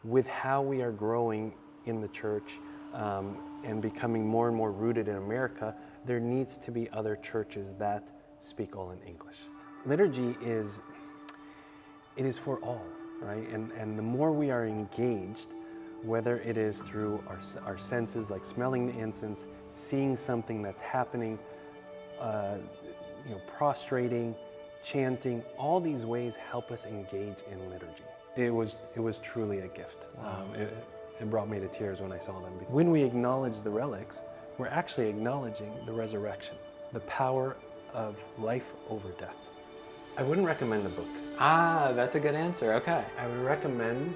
with how we are growing in the church and becoming more and more rooted in America, there needs to be other churches that speak all in English. Liturgy is for all, right? And the more we are engaged, whether it is through our senses, like smelling the incense, seeing something that's happening, prostrating, chanting, all these ways help us engage in liturgy. It was truly a gift. Wow. It brought me to tears when I saw them. When we acknowledge the relics, we're actually acknowledging the resurrection, the power of life over death. I wouldn't recommend the book. Ah, that's a good answer. Okay. I would recommend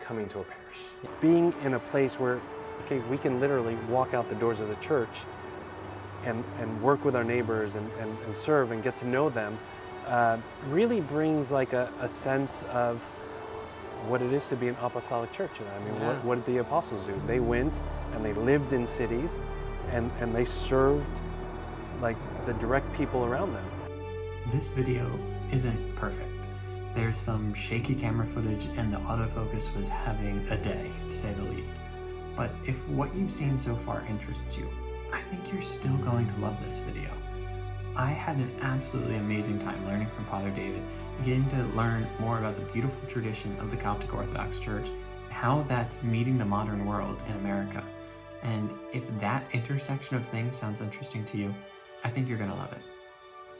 coming to a parish. Being in a place where, okay, we can literally walk out the doors of the church and work with our neighbors and serve and get to know them, really brings like a sense of what it is to be an apostolic church. I mean, what did the apostles do? They went and they lived in cities and they served like the direct people around them. This video isn't perfect. There's some shaky camera footage and the autofocus was having a day, to say the least. But if what you've seen so far interests you, I think you're still going to love this video. I had an absolutely amazing time learning from Father David and getting to learn more about the beautiful tradition of the Coptic Orthodox Church and how that's meeting the modern world in America. And if that intersection of things sounds interesting to you, I think you're going to love it.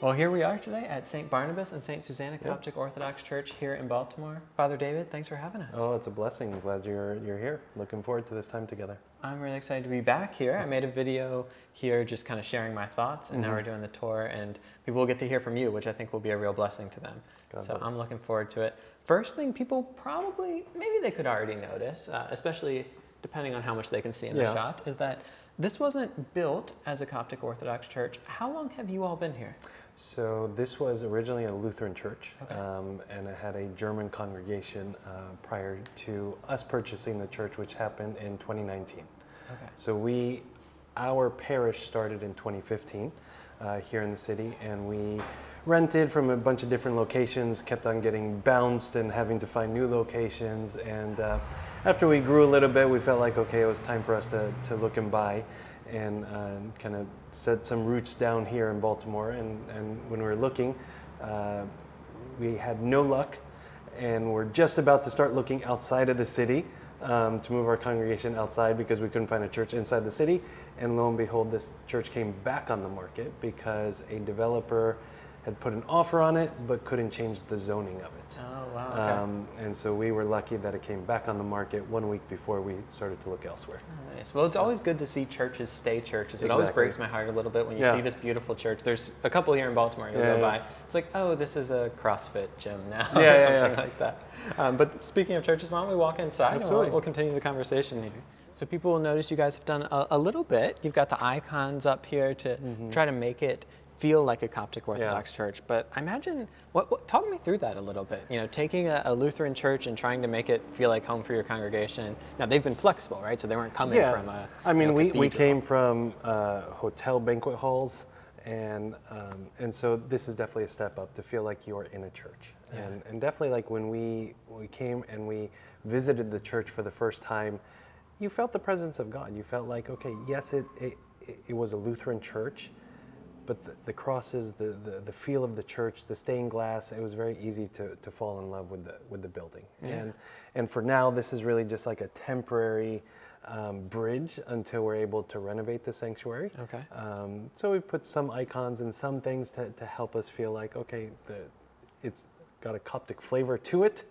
Well, here we are today at St. Barnabas and St. Susanna Coptic Orthodox Church here in Baltimore. Father David, thanks for having us. Oh, it's a blessing. I'm glad you're here. Looking forward to this time together. I'm really excited to be back here. I made a video here just kind of sharing my thoughts, and now we're doing the tour, and people will get to hear from you, which I think will be a real blessing to them. God so bless. I'm looking forward to it. First thing people probably, maybe they could already notice, especially depending on how much they can see in the shot, is that this wasn't built as a Coptic Orthodox church. How long have you all been here? So this was originally a Lutheran church, Okay. and it had a German congregation prior to us purchasing the church, which happened in 2019. Okay. So our parish started in 2015 here in the city, and we rented from a bunch of different locations, kept on getting bounced and having to find new locations. And after we grew a little bit, we felt like, okay, it was time for us to look and buy, and kind of set some roots down here in Baltimore. And when we were looking, we had no luck, and we're just about to start looking outside of the city to move our congregation outside because we couldn't find a church inside the city. And lo and behold, this church came back on the market because a developer had put an offer on it but couldn't change the zoning of it. Oh, wow. Okay. And so we were lucky that it came back on the market 1 week before we started to look elsewhere. Nice. Well, it's always good to see churches stay churches. It always Exactly. breaks my heart a little bit when you see this beautiful church. There's a couple here in Baltimore you'll go by. It's like, oh, this is a CrossFit gym now, or something like that. But speaking of churches, why don't we walk inside and we'll continue the conversation here. So people will notice you guys have done a little bit. You've got the icons up here to try to make it feel like a Coptic Orthodox church, but I imagine, talk me through that a little bit. You know, taking a Lutheran church and trying to make it feel like home for your congregation. Now they've been flexible, right? So they weren't coming from a we came from hotel banquet halls, and so this is definitely a step up to feel like you're in a church. And definitely like when we came and we visited the church for the first time, you felt the presence of God. You felt like, okay, yes, it was a Lutheran church, but the crosses, the feel of the church, the stained glass, it was very easy to fall in love with the building. And for now, this is really just like a temporary bridge until we're able to renovate the sanctuary. Okay. So we've put some icons and some things to help us feel like, okay, it's got a Coptic flavor to it,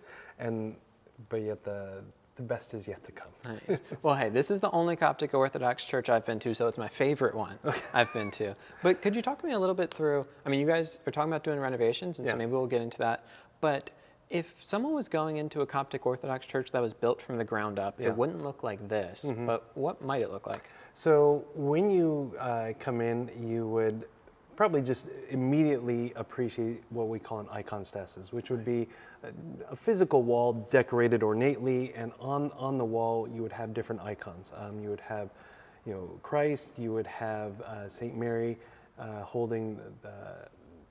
but yet the best is yet to come. Nice. Well, hey, this is the only Coptic Orthodox church I've been to, so it's my favorite one I've been to. But could you talk to me a little bit through, I mean, you guys are talking about doing renovations, and so maybe we'll get into that. But if someone was going into a Coptic Orthodox church that was built from the ground up, it wouldn't look like this, but what might it look like? So when you come in, you would probably just immediately appreciate what we call an iconostasis, which would be a physical wall decorated ornately, and on the wall you would have different icons. You would have, Christ. You would have Saint Mary holding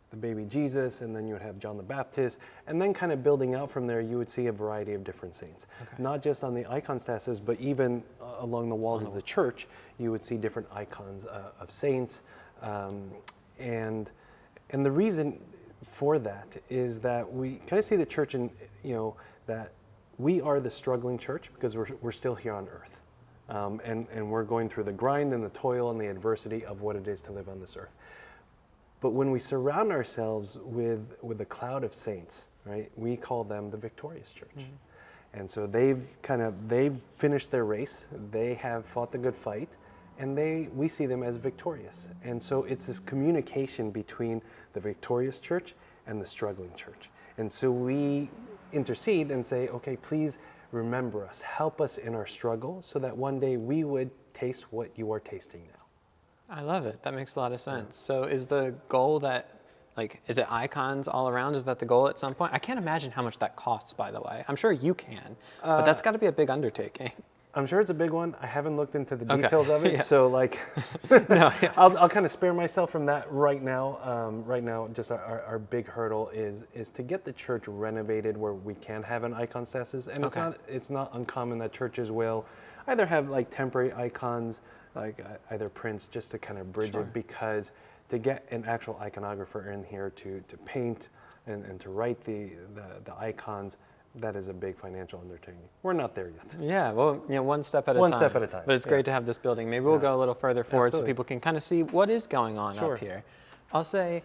the baby Jesus, and then you would have John the Baptist, and then kind of building out from there, you would see a variety of different saints. Okay. Not just on the iconostasis, but even along the walls of the church, you would see different icons of saints. And the reason for that is that we kind of see the church in, that we are the struggling church because we're still here on earth. And we're going through the grind and the toil and the adversity of what it is to live on this earth. But when we surround ourselves with a cloud of saints, right, we call them the victorious church. Mm-hmm. And so they've finished their race, they have fought the good fight, and we see them as victorious. And so it's this communication between the victorious church and the struggling church. And so we intercede and say, okay, please remember us, help us in our struggle so that one day we would taste what you are tasting now. I love it. That makes a lot of sense. So is the goal that, is it icons all around? Is that the goal at some point? I can't imagine how much that costs, by the way. I'm sure you can, but that's got to be a big undertaking. I'm sure it's a big one. I haven't looked into the details of it, so I'll kind of spare myself from that right now. Right now, just our big hurdle is to get the church renovated where we can have an iconostasis, and it's not uncommon that churches will either have temporary icons, either prints, just to kind of bridge it, because to get an actual iconographer in here to paint and to write the icons, that is a big financial undertaking. We're not there yet. Yeah, well, one step at a time. One step at a time. But it's great to have this building. Maybe we'll go a little further forward so people can kind of see what is going on up here. I'll say,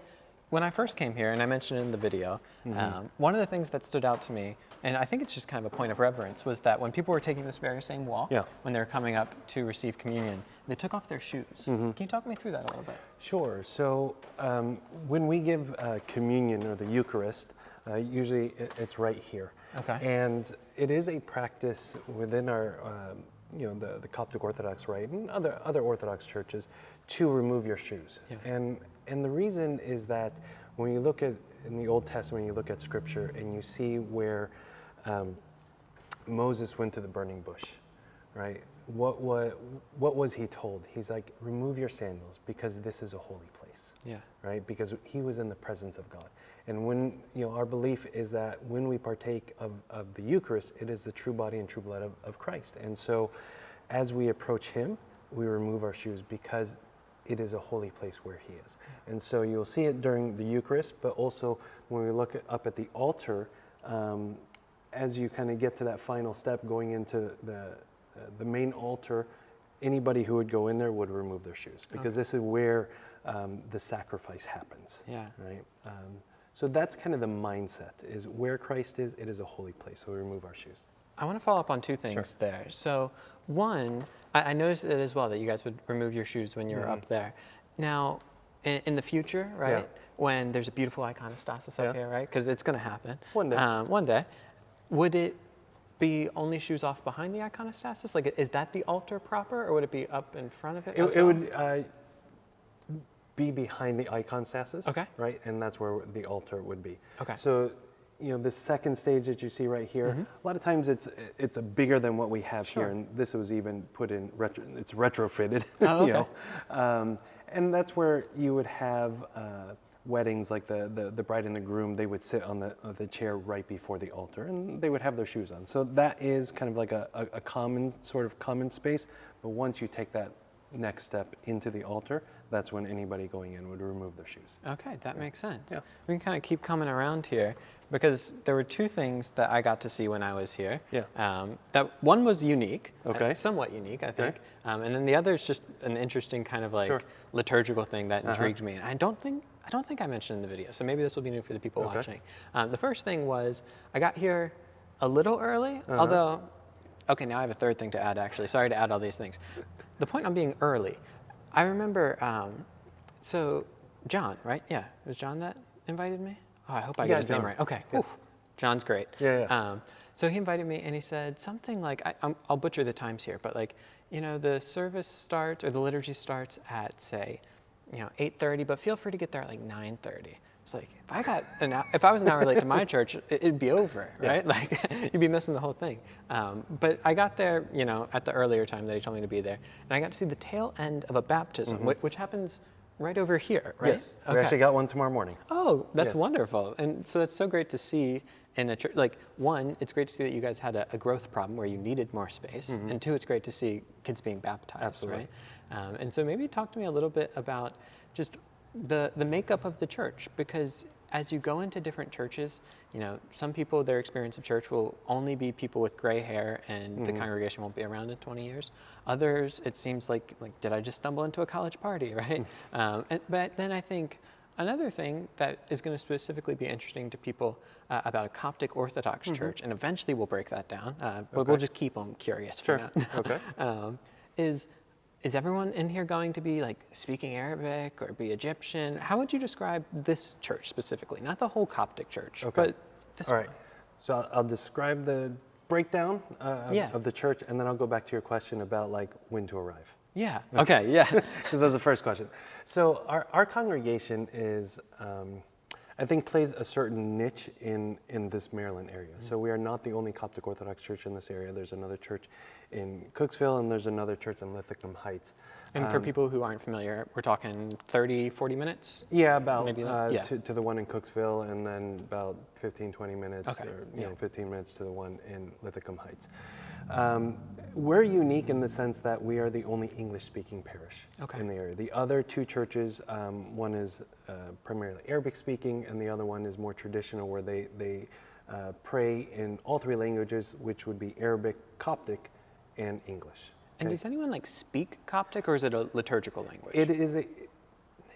when I first came here, and I mentioned it in the video, one of the things that stood out to me, and I think it's just kind of a point of reverence, was that when people were taking this very same walk, when they were coming up to receive communion, they took off their shoes. Can you talk me through that a little bit? Sure. So when we give communion or the Eucharist, usually it's right here. Okay. And it is a practice within our, the Coptic Orthodox rite and other Orthodox churches to remove your shoes. Yeah. And the reason is that when you look at, in the Old Testament, you look at Scripture and you see where Moses went to the burning bush, right? What was he told? He's like, remove your sandals because this is a holy place. Yeah. Right? Because he was in the presence of God. And when, our belief is that when we partake of the Eucharist, it is the true body and true blood of Christ. And so as we approach him, we remove our shoes because it is a holy place where he is. And so you'll see it during the Eucharist, but also when we look up at the altar, as you kind of get to that final step going into the main altar, anybody who would go in there would remove their shoes because this is where the sacrifice happens. Yeah. Right. So that's kind of the mindset, is where Christ is, it is a holy place, so we remove our shoes. I want to follow up on two things there. So one, I noticed it as well that you guys would remove your shoes when you were up there. Now, in the future, right, when there's a beautiful iconostasis up here, right, because it's going to happen. One day, would it be only shoes off behind the iconostasis? Is that the altar proper, or would it be up in front of it? It would be behind the iconostasis, right? And that's where the altar would be. Okay. So, the second stage that you see right here, a lot of times it's a bigger than what we have here, and this was even put in it's retrofitted. Oh, okay. And that's where you would have weddings, like the bride and the groom, they would sit on the chair right before the altar, and they would have their shoes on. So that is kind of like a common space. But once you take that next step into the altar, that's when anybody going in would remove their shoes. Okay, that makes sense. Yeah. We can kind of keep coming around here because there were two things that I got to see when I was here. Yeah. That one was unique, somewhat unique, I think, and then the other is just an interesting kind of liturgical thing that intrigued me. And I don't think I mentioned in the video, so maybe this will be new for the people watching. The first thing was I got here a little early, although, now I have a third thing to add, actually. Sorry to add all these things. The point on being early, I remember, so John, right? Yeah, it was John that invited me? Oh, I hope I get his name right. Okay, oof. John's great. Yeah. So he invited me and he said something like, I'll butcher the times here, but the service starts, or the liturgy starts at, say, 8:30, but feel free to get there at 9:30. It's like, if I was an hour late to my church, it'd be over, right? You'd be missing the whole thing. But I got there, at the earlier time that he told me to be there, and I got to see the tail end of a baptism, which happens right over here, right? Yes, we actually got one tomorrow morning. Oh, that's wonderful. And so that's so great to see in a church. Like, one, it's great to see that you guys had a growth problem where you needed more space. And two, it's great to see kids being baptized, right? And so maybe talk to me a little bit about just the makeup of the church, because as you go into different churches, you know, some people, their experience of church will only be people with gray hair and the congregation won't be around in 20 years. Others, it seems like did I just stumble into a college party, right? But then I think another thing that is going to specifically be interesting to people about a Coptic Orthodox church, and eventually we'll break that down, but we'll just keep them curious for now, is everyone in here going to be like speaking Arabic or be Egyptian? How would you describe this church specifically? Not the whole Coptic church, but this one. All right. So I'll describe the breakdown of the church, and then I'll go back to your question about like when to arrive. Yeah. Okay. Yeah. Because that was the first question. So our congregation is, I think, plays a certain niche in this Maryland area. So we are not the only Coptic Orthodox church in this area. There's another church in Cooksville, and there's another church in Liturgical Heights. And for people who aren't familiar, we're talking 30, 40 minutes? Yeah, about maybe to the one in Cooksville, and then about 15, 20 minutes, or 15 minutes to the one in Liturgical Heights. We're unique in the sense that we are the only English-speaking parish in the area. The other two churches, one is primarily Arabic-speaking, and the other one is more traditional, where they pray in all three languages, which would be Arabic, Coptic, and English. And does anyone like speak Coptic, or is it a liturgical language? It is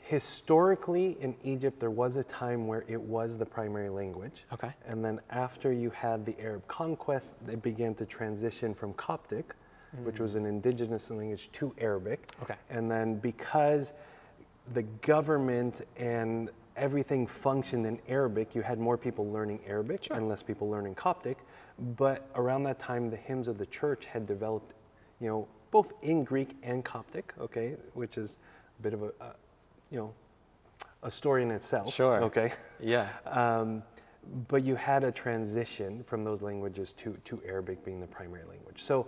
historically in Egypt, there was a time where it was the primary language. Okay. And then after you had the Arab conquest, they began to transition from Coptic, which was an indigenous language, to Arabic. Okay. And then because the government and everything functioned in Arabic, you had more people learning Arabic and less people learning Coptic. But around that time, the hymns of the church had developed, you know, both in Greek and Coptic, which is a bit of a story in itself. Sure. Okay. Yeah. But you had a transition from those languages to Arabic being the primary language. So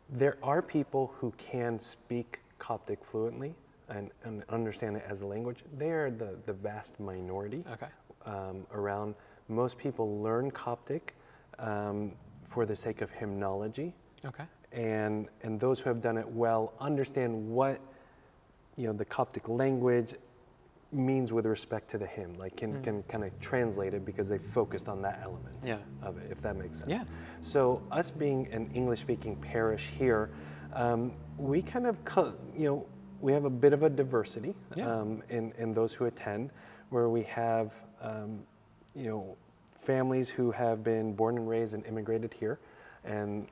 there are people who can speak Coptic fluently and understand it as a language. They are the vast minority around. Most people learn Coptic for the sake of hymnology. Okay. And those who have done it well understand what, you know, the Coptic language means with respect to the hymn, like can kind of translate it because they focused on that element of it, if that makes sense. Yeah. So us being an English-speaking parish here, we kind of, we have a bit of a diversity in those who attend, where we have, families who have been born and raised and immigrated here, and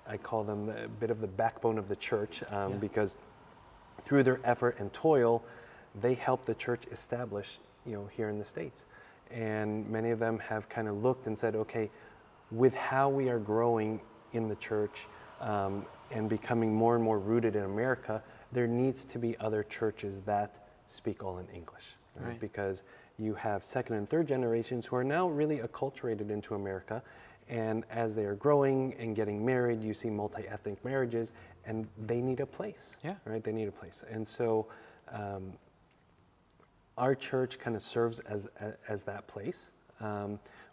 I call them a bit of the backbone of the church because through their effort and toil, they help the church establish, here in the States. And many of them have kind of looked and said, okay, with how we are growing in the church and becoming more and more rooted in America, there needs to be other churches that speak all in English, right? Because you have second and third generations who are now really acculturated into America. And as they are growing and getting married, you see multi-ethnic marriages, and they need a place, right? They need a place. And so our church kind of serves as that place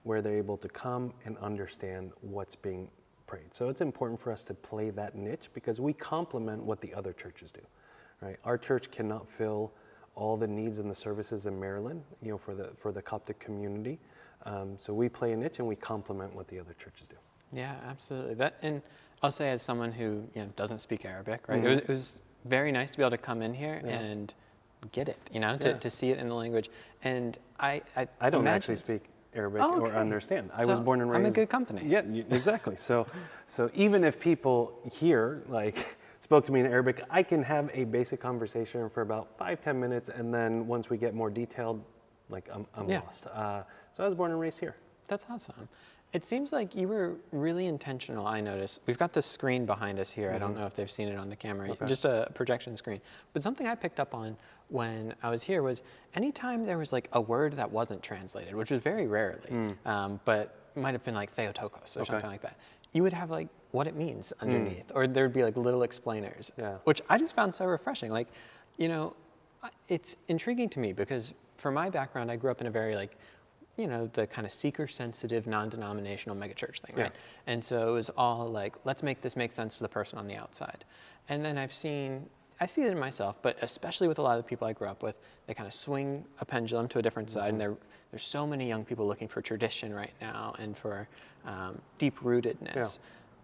where they're able to come and understand what's being prayed. So it's important for us to play that niche because we complement what the other churches do, right? Our church cannot fill all the needs and the services in Maryland, for the Coptic community. So we play a niche and we complement what the other churches do. Yeah, absolutely. And I'll say, as someone who doesn't speak Arabic, right? Mm-hmm. It was very nice to be able to come in here and get it, to see it in the language. And I don't actually speak Arabic or understand. I was born and raised. I'm in good company. Yeah, exactly. So even if people here spoke to me in Arabic, I can have a basic conversation for about 5-10 minutes, and then once we get more detailed, I'm lost. So I was born and raised here. That's awesome. It seems like you were really intentional, I noticed. We've got the screen behind us here. Mm-hmm. I don't know if they've seen it on the camera, just a projection screen. But something I picked up on when I was here was anytime there was a word that wasn't translated, which was very rarely, but it might have been like Theotokos or something like that, you would have what it means underneath, or there'd be little explainers, which I just found so refreshing. It's intriguing to me because for my background, I grew up in a very the kind of seeker-sensitive, non-denominational megachurch thing, right? And so it was all like, let's make this make sense to the person on the outside. And then I see it in myself, but especially with a lot of the people I grew up with, they kind of swing a pendulum to a different side, and there's so many young people looking for tradition right now and for deep-rootedness. Yeah.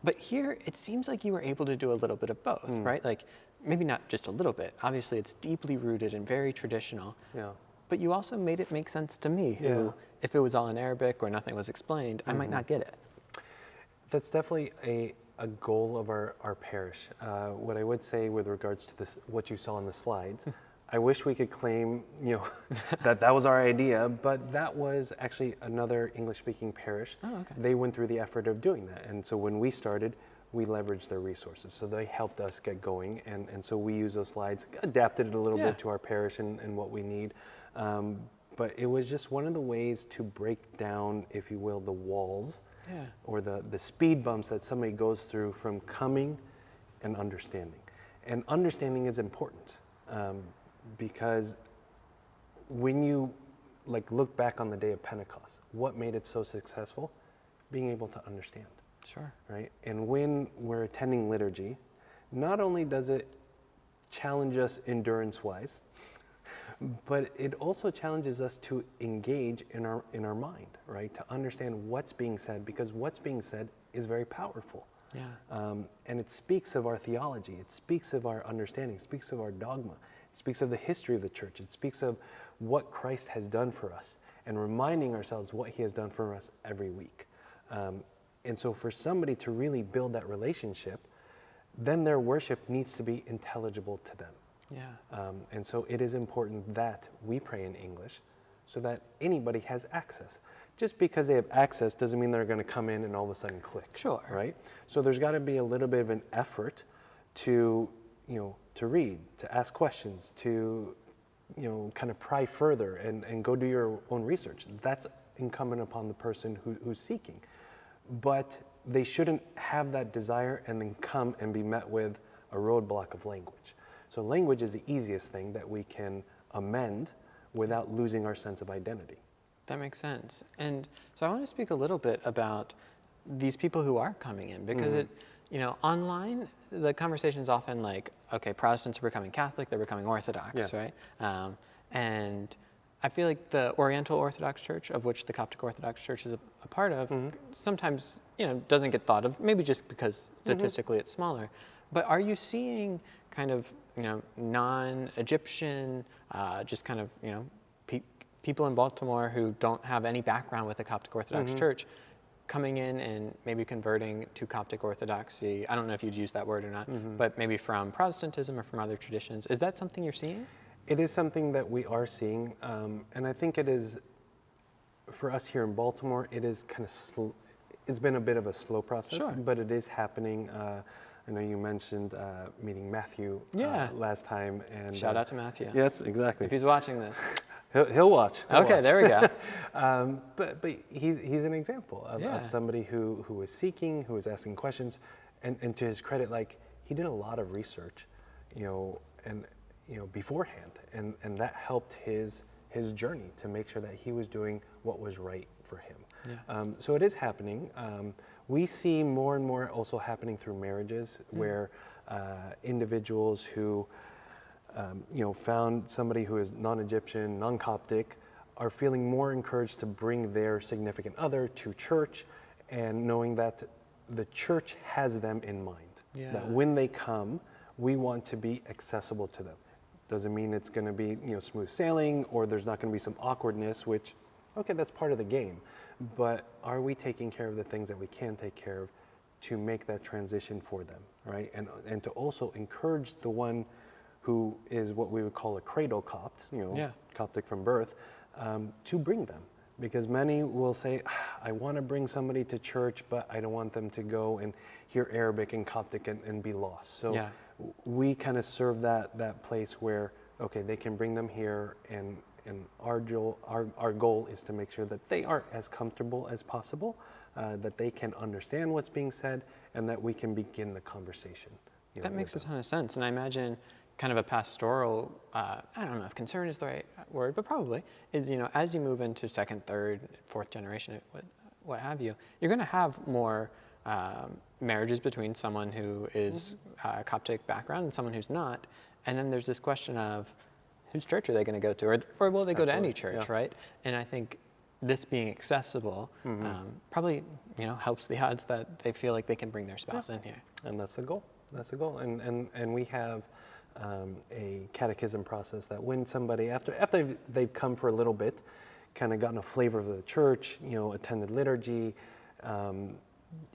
But here, it seems like you were able to do a little bit of both, right? Like, maybe not just a little bit. Obviously, it's deeply rooted and very traditional. Yeah. But you also made it make sense to me, who, if it was all in Arabic or nothing was explained, I might not get it. That's definitely a goal of our parish. What I would say with regards to this, what you saw on the slides, I wish we could claim, that was our idea, but that was actually another English-speaking parish. Oh, okay. They went through the effort of doing that. And so when we started, we leveraged their resources. So they helped us get going. And so we used those slides, adapted it a little bit to our parish and what we need. But it was just one of the ways to break down, if you will, the walls or the speed bumps that somebody goes through from coming and understanding. And understanding is important because when you look back on the day of Pentecost, what made it so successful? Being able to understand. Sure. Right? And when we're attending liturgy, not only does it challenge us endurance-wise, but it also challenges us to engage in our mind, right? To understand what's being said, because what's being said is very powerful. Yeah. And it speaks of our theology. It speaks of our understanding. It speaks of our dogma. It speaks of the history of the church. It speaks of what Christ has done for us and reminding ourselves what he has done for us every week. And so for somebody to really build that relationship, then their worship needs to be intelligible to them. Yeah. And so it is important that we pray in English so that anybody has access. Just because they have access doesn't mean they're going to come in and all of a sudden click. Sure. Right? So there's got to be a little bit of an effort to read, to ask questions, to, kind of pry further and go do your own research. That's incumbent upon the person who's seeking. But they shouldn't have that desire and then come and be met with a roadblock of language. So language is the easiest thing that we can amend without losing our sense of identity. That makes sense. And so I want to speak a little bit about these people who are coming in, because online, the conversation is often like, okay, Protestants are becoming Catholic, they're becoming Orthodox, right? And I feel like the Oriental Orthodox Church, of which the Coptic Orthodox Church is a part of, sometimes, doesn't get thought of, maybe just because statistically it's smaller. But are you seeing kind of, non-Egyptian, just kind of, people in Baltimore who don't have any background with the Coptic Orthodox Church coming in and maybe converting to Coptic Orthodoxy? I don't know if you'd use that word or not, but maybe from Protestantism or from other traditions. Is that something you're seeing? It is something that we are seeing, and I think it is, for us here in Baltimore, it is kind of slow. It's been a bit of a slow process, but it is happening. I know you mentioned meeting Matthew last time. And shout out to Matthew. Yes, exactly. If he's watching this. He'll watch. Okay, there we go. But he's an example of somebody who was seeking, who was asking questions, and to his credit, he did a lot of research, beforehand, and that helped his journey to make sure that he was doing what was right for him. Yeah. So it is happening. We see more and more also happening through marriages, where individuals who found somebody who is non-Egyptian, non-Coptic, are feeling more encouraged to bring their significant other to church, and knowing that the church has them in mind. Yeah. That when they come, we want to be accessible to them. Doesn't mean it's going to be smooth sailing, or there's not going to be some awkwardness, which, okay, that's part of the game. But are we taking care of the things that we can take care of to make that transition for them, right? And to also encourage the one who is what we would call a cradle Copt, Coptic from birth, to bring them. Because many will say, I want to bring somebody to church, but I don't want them to go and hear Arabic and Coptic and be lost. So we kind of serve that place where, okay, they can bring them here, and our goal is to make sure that they are as comfortable as possible, that they can understand what's being said, and that we can begin the conversation. That makes a ton of sense. And I imagine, kind of a pastoral, I don't know if concern is the right word, but probably, is, as you move into second, third, fourth generation, what have you, you're going to have more marriages between someone who is Coptic background and someone who's not. And then there's this question of whose church are they going to go to, or will they go to any church, right? And I think this being accessible probably, helps the odds that they feel like they can bring their spouse in here. And that's the goal. That's the goal. And we have a catechism process that when somebody, after they've come for a little bit, kind of gotten a flavor of the church, attended liturgy,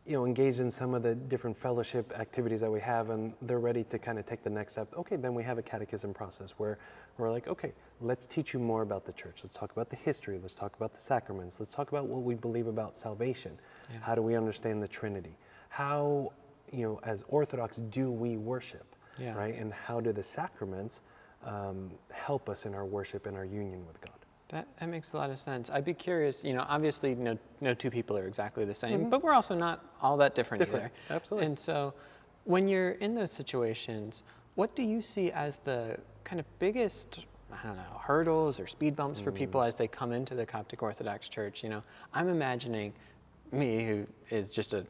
engaged in some of the different fellowship activities that we have, and they're ready to kind of take the next step. Okay, then we have a catechism process where we're like, okay, let's teach you more about the church. Let's talk about the history. Let's talk about the sacraments. Let's talk about what we believe about salvation. Yeah. How do we understand the Trinity? How, as Orthodox, do we worship? Yeah. Right? And how do the sacraments help us in our worship and our union with God? That makes a lot of sense. I'd be curious, obviously no two people are exactly the same, but we're also not all that different either. Absolutely. And so when you're in those situations, what do you see as the kind of biggest, hurdles or speed bumps for people as they come into the Coptic Orthodox Church? I'm imagining me, who is just a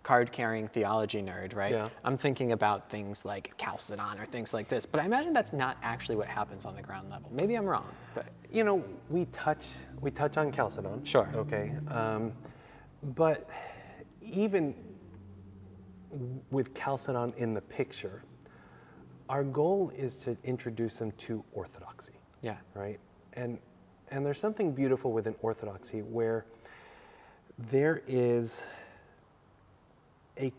card-carrying theology nerd, right? Yeah. I'm thinking about things like Chalcedon or things like this, but I imagine that's not actually what happens on the ground level. Maybe I'm wrong, but we touch on Chalcedon. Sure. Okay, but even with Chalcedon in the picture, our goal is to introduce them to orthodoxy. Yeah. Right, and there's something beautiful within orthodoxy where there is a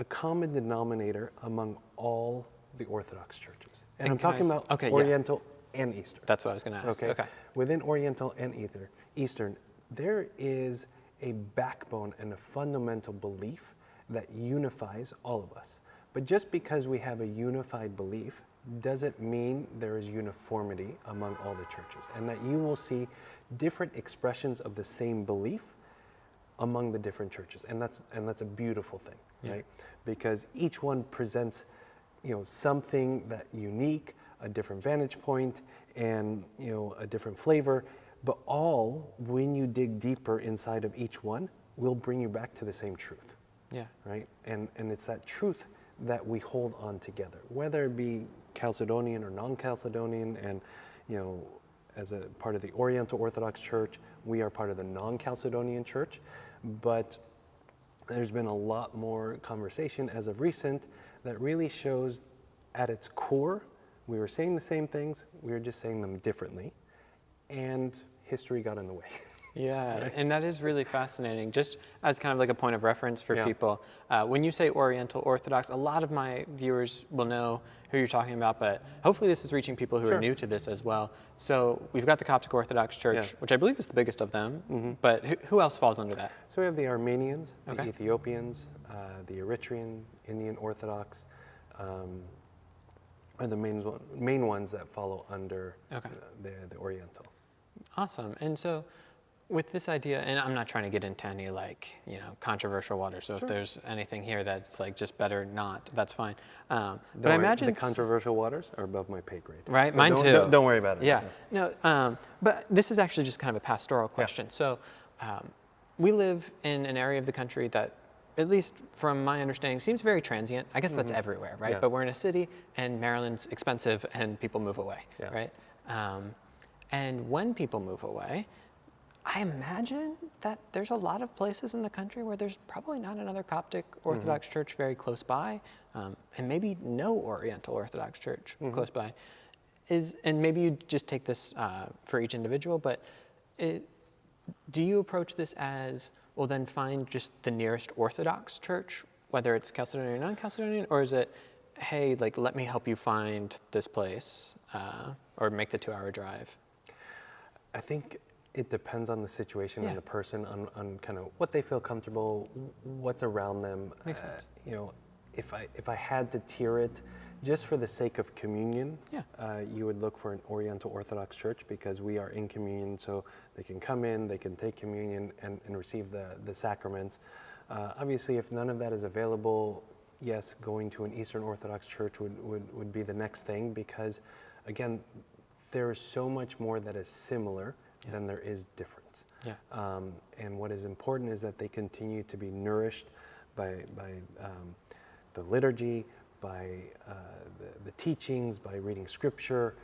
common denominator among all the Orthodox churches. And I'm talking about Oriental and Eastern. That's what I was going to ask. Okay. Within Oriental and Eastern, there is a backbone and a fundamental belief that unifies all of us. But just because we have a unified belief doesn't mean there is uniformity among all the churches, and that you will see different expressions of the same belief among the different churches, and that's a beautiful thing, right? Because each one presents, something that unique, a different vantage point, and a different flavor. But all, when you dig deeper inside of each one, will bring you back to the same truth. Yeah. Right. And it's that truth that we hold on together, whether it be Chalcedonian or non-Chalcedonian, and as a part of the Oriental Orthodox Church, we are part of the non-Chalcedonian Church, but there's been a lot more conversation as of recent that really shows at its core, we were saying the same things, we were just saying them differently, and history got in the way. Yeah, right? And that is really fascinating. Just as kind of like a point of reference for people, when you say Oriental Orthodox, a lot of my viewers will know who you're talking about, but hopefully this is reaching people who are new to this as well. So we've got the Coptic Orthodox Church, which I believe is the biggest of them, but who else falls under that? So we have the Armenians, the Ethiopians, the Eritrean, Indian Orthodox, are the main ones that follow under the Oriental. Awesome. And so with this idea, and I'm not trying to get into any controversial water, so if there's anything here that's just better not, that's fine. But I imagine the controversial waters are above my pay grade. Right, so mine too. Don't worry about it. Yeah, no, but this is actually just kind of a pastoral question. Yeah. So we live in an area of the country that, at least from my understanding, seems very transient. I guess that's everywhere, right? Yeah. But we're in a city, and Maryland's expensive, and people move away, right? And when people move away, I imagine that there's a lot of places in the country where there's probably not another Coptic Orthodox church very close by, and maybe no Oriental Orthodox church close by. And maybe you just take this for each individual, but do you approach this as, well, then find just the nearest Orthodox church, whether it's Chalcedonian or non-Chalcedonian, or is it, hey, let me help you find this place, or make the 2-hour drive? I think it depends on the situation and the person, on kind of what they feel comfortable, what's around them. Makes sense. If I had to tier it, just for the sake of communion, you would look for an Oriental Orthodox Church, because we are in communion, so they can come in, they can take communion and receive the sacraments. Obviously, if none of that is available, yes, going to an Eastern Orthodox church would be the next thing, because again, there is so much more that is similar than there is difference. Yeah. And what is important is that they continue to be nourished by the liturgy, by the teachings, by reading scripture,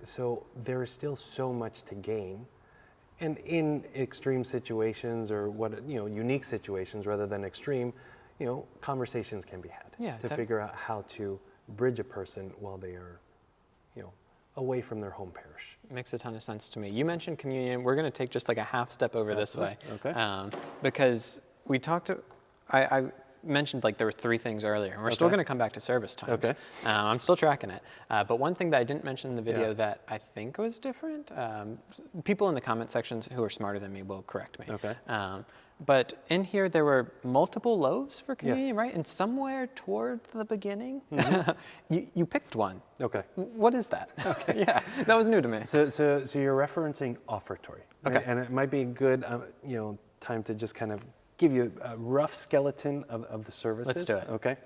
so there is still so much to gain. And in extreme situations, or unique situations rather than extreme, conversations can be had to figure out how to bridge a person while they are, away from their home parish. Makes a ton of sense to me. You mentioned communion. We're going to take just like a half step over this way. Okay. Because we talked to, I mentioned like there were 3 things earlier, and we're still going to come back to service times. Okay. I'm still tracking it. But one thing that I didn't mention in the video that I think was different, people in the comment sections who are smarter than me will correct me. Okay. But in here, there were multiple loaves for communion, Yes. right? And somewhere toward the beginning, you picked one. Okay. What is that? Okay. Yeah, that was new to me. So you're referencing offertory. Right? Okay. And it might be a good, time to just kind of give you a rough skeleton of the services. Let's do it. Okay.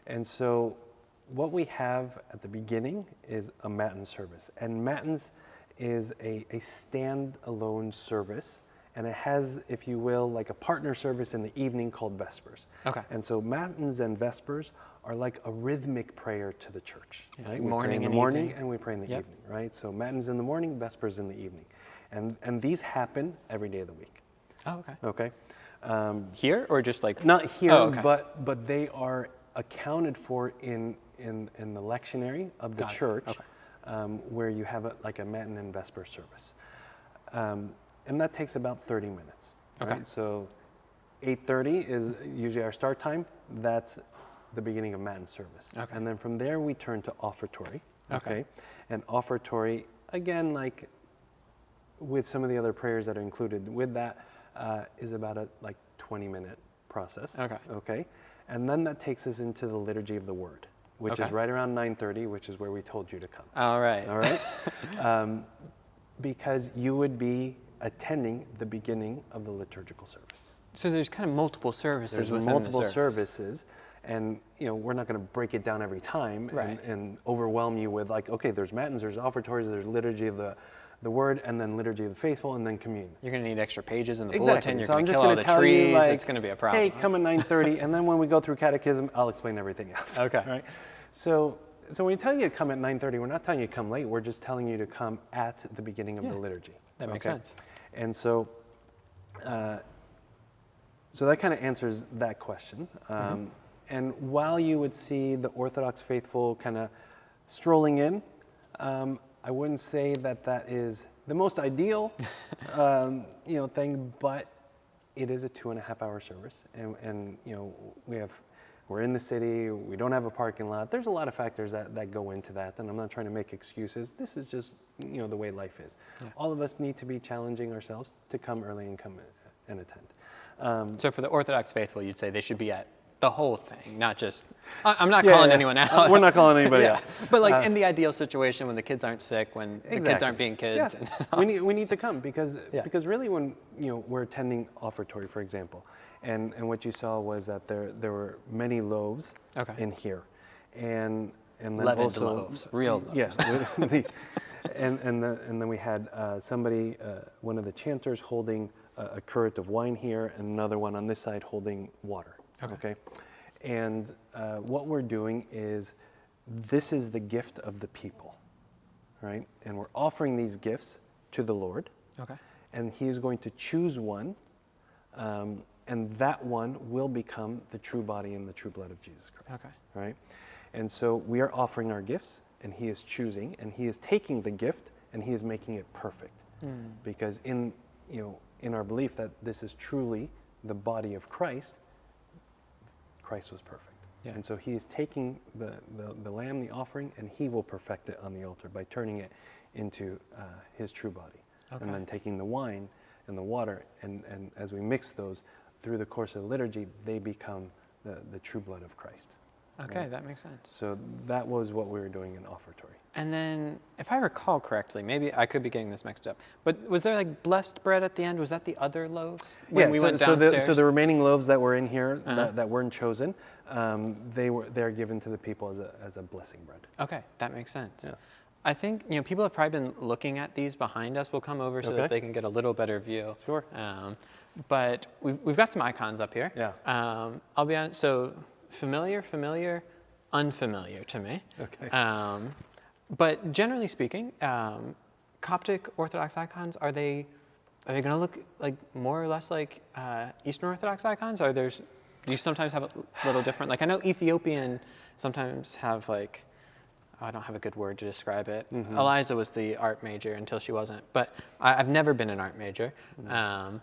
And so what we have at the beginning is a Matins service. And Matins is a stand-alone service. And it has, if you will, like a partner service in the evening called Vespers. Okay. And so Matins and Vespers are like a rhythmic prayer to the church. Yeah, Right? like We morning pray in the and morning evening. and we pray in the Yep. evening, right? So Matins in the morning, Vespers in the evening. And these happen every day of the week. Oh, okay. Okay. Here or just like? Not here, Oh, okay. but they are accounted for in the lectionary of the Got it. church, Okay. where you have a Matin and Vesper service. And that takes about 30 minutes. Okay. Right? So 8:30 is usually our start time. That's the beginning of Matin service. Okay. And then from there we turn to offertory. Okay. And offertory, again, like with some of the other prayers that are included with that, is about a 20-minute process. Okay. Okay. And then that takes us into the liturgy of the word, which is Okay. right around 9:30, which is where we told you to come. All right. All right. Because you would be attending the beginning of the liturgical service. So there's kind of multiple services There's within multiple the service. services, and we're not going to break it down every time Right. and overwhelm you with okay, there's matins, there's offertories, there's liturgy of the word, and then liturgy of the faithful, and then communion. You're going to need extra pages in the Exactly. bulletin. You're So going I'm to just kill all gonna the tell trees. you, It's going to be a problem. Hey, come at 9:30, and then when we go through catechism, I'll explain everything else. Okay. Right. So when we tell you to come at 9:30, we're not telling you to come late. We're just telling you to come at the beginning of the liturgy. That makes sense. And so that kind of answers that question. And while you would see the Orthodox faithful kind of strolling in, I wouldn't say that is the most ideal, thing, but it is a 2.5-hour service, and we're in the city, we don't have a parking lot. There's a lot of factors that go into that, and I'm not trying to make excuses. This is just, the way life is. Yeah. All of us need to be challenging ourselves to come early and come and attend. So for the Orthodox faithful, you'd say they should be at the whole thing, not just, I'm not calling anyone out. We're not calling anybody out. But in the ideal situation, when the kids aren't sick, when the kids aren't being kids. Yeah. And we need to come because really when we're attending offertory, for example, and what you saw was that there were many loaves in here, and then leavened also loaves, real loaves. Yes, and then we had somebody, one of the chanters, holding a current of wine here, and another one on this side holding water. Okay. And what we're doing is, this is the gift of the people, right? And we're offering these gifts to the Lord. Okay. And He is going to choose one, and that one will become the true body and the true blood of Jesus Christ. Okay. Right? And so we are offering our gifts, and He is choosing, and He is taking the gift, and He is making it perfect. Because in our belief that this is truly the body of Christ, Christ was perfect. Yeah. And so He is taking the lamb, the offering, and He will perfect it on the altar by turning it into His true body. Okay. And then taking the wine and the water, and as we mix those through the course of the liturgy, they become the true blood of Christ. Okay, right? that makes sense. So that was what we were doing in offertory. And then, if I recall correctly, maybe I could be getting this mixed up, but was there like blessed bread at the end? Was that the other loaves when we went downstairs? So the remaining loaves that were in here that weren't chosen, they're given to the people as a blessing bread. Okay, that makes sense. Yeah. I think people have probably been looking at these behind us. We'll come over so that they can get a little better view. Sure. But we've got some icons up here. Yeah. I'll be honest. So familiar, unfamiliar to me. Okay. But generally speaking, Coptic Orthodox icons, are they going to look like more or less like Eastern Orthodox icons? Do you sometimes have a little different? Like I know Ethiopian sometimes have like, I don't have a good word to describe it. Mm-hmm. Eliza was the art major until she wasn't, but I've never been an art major. Mm-hmm.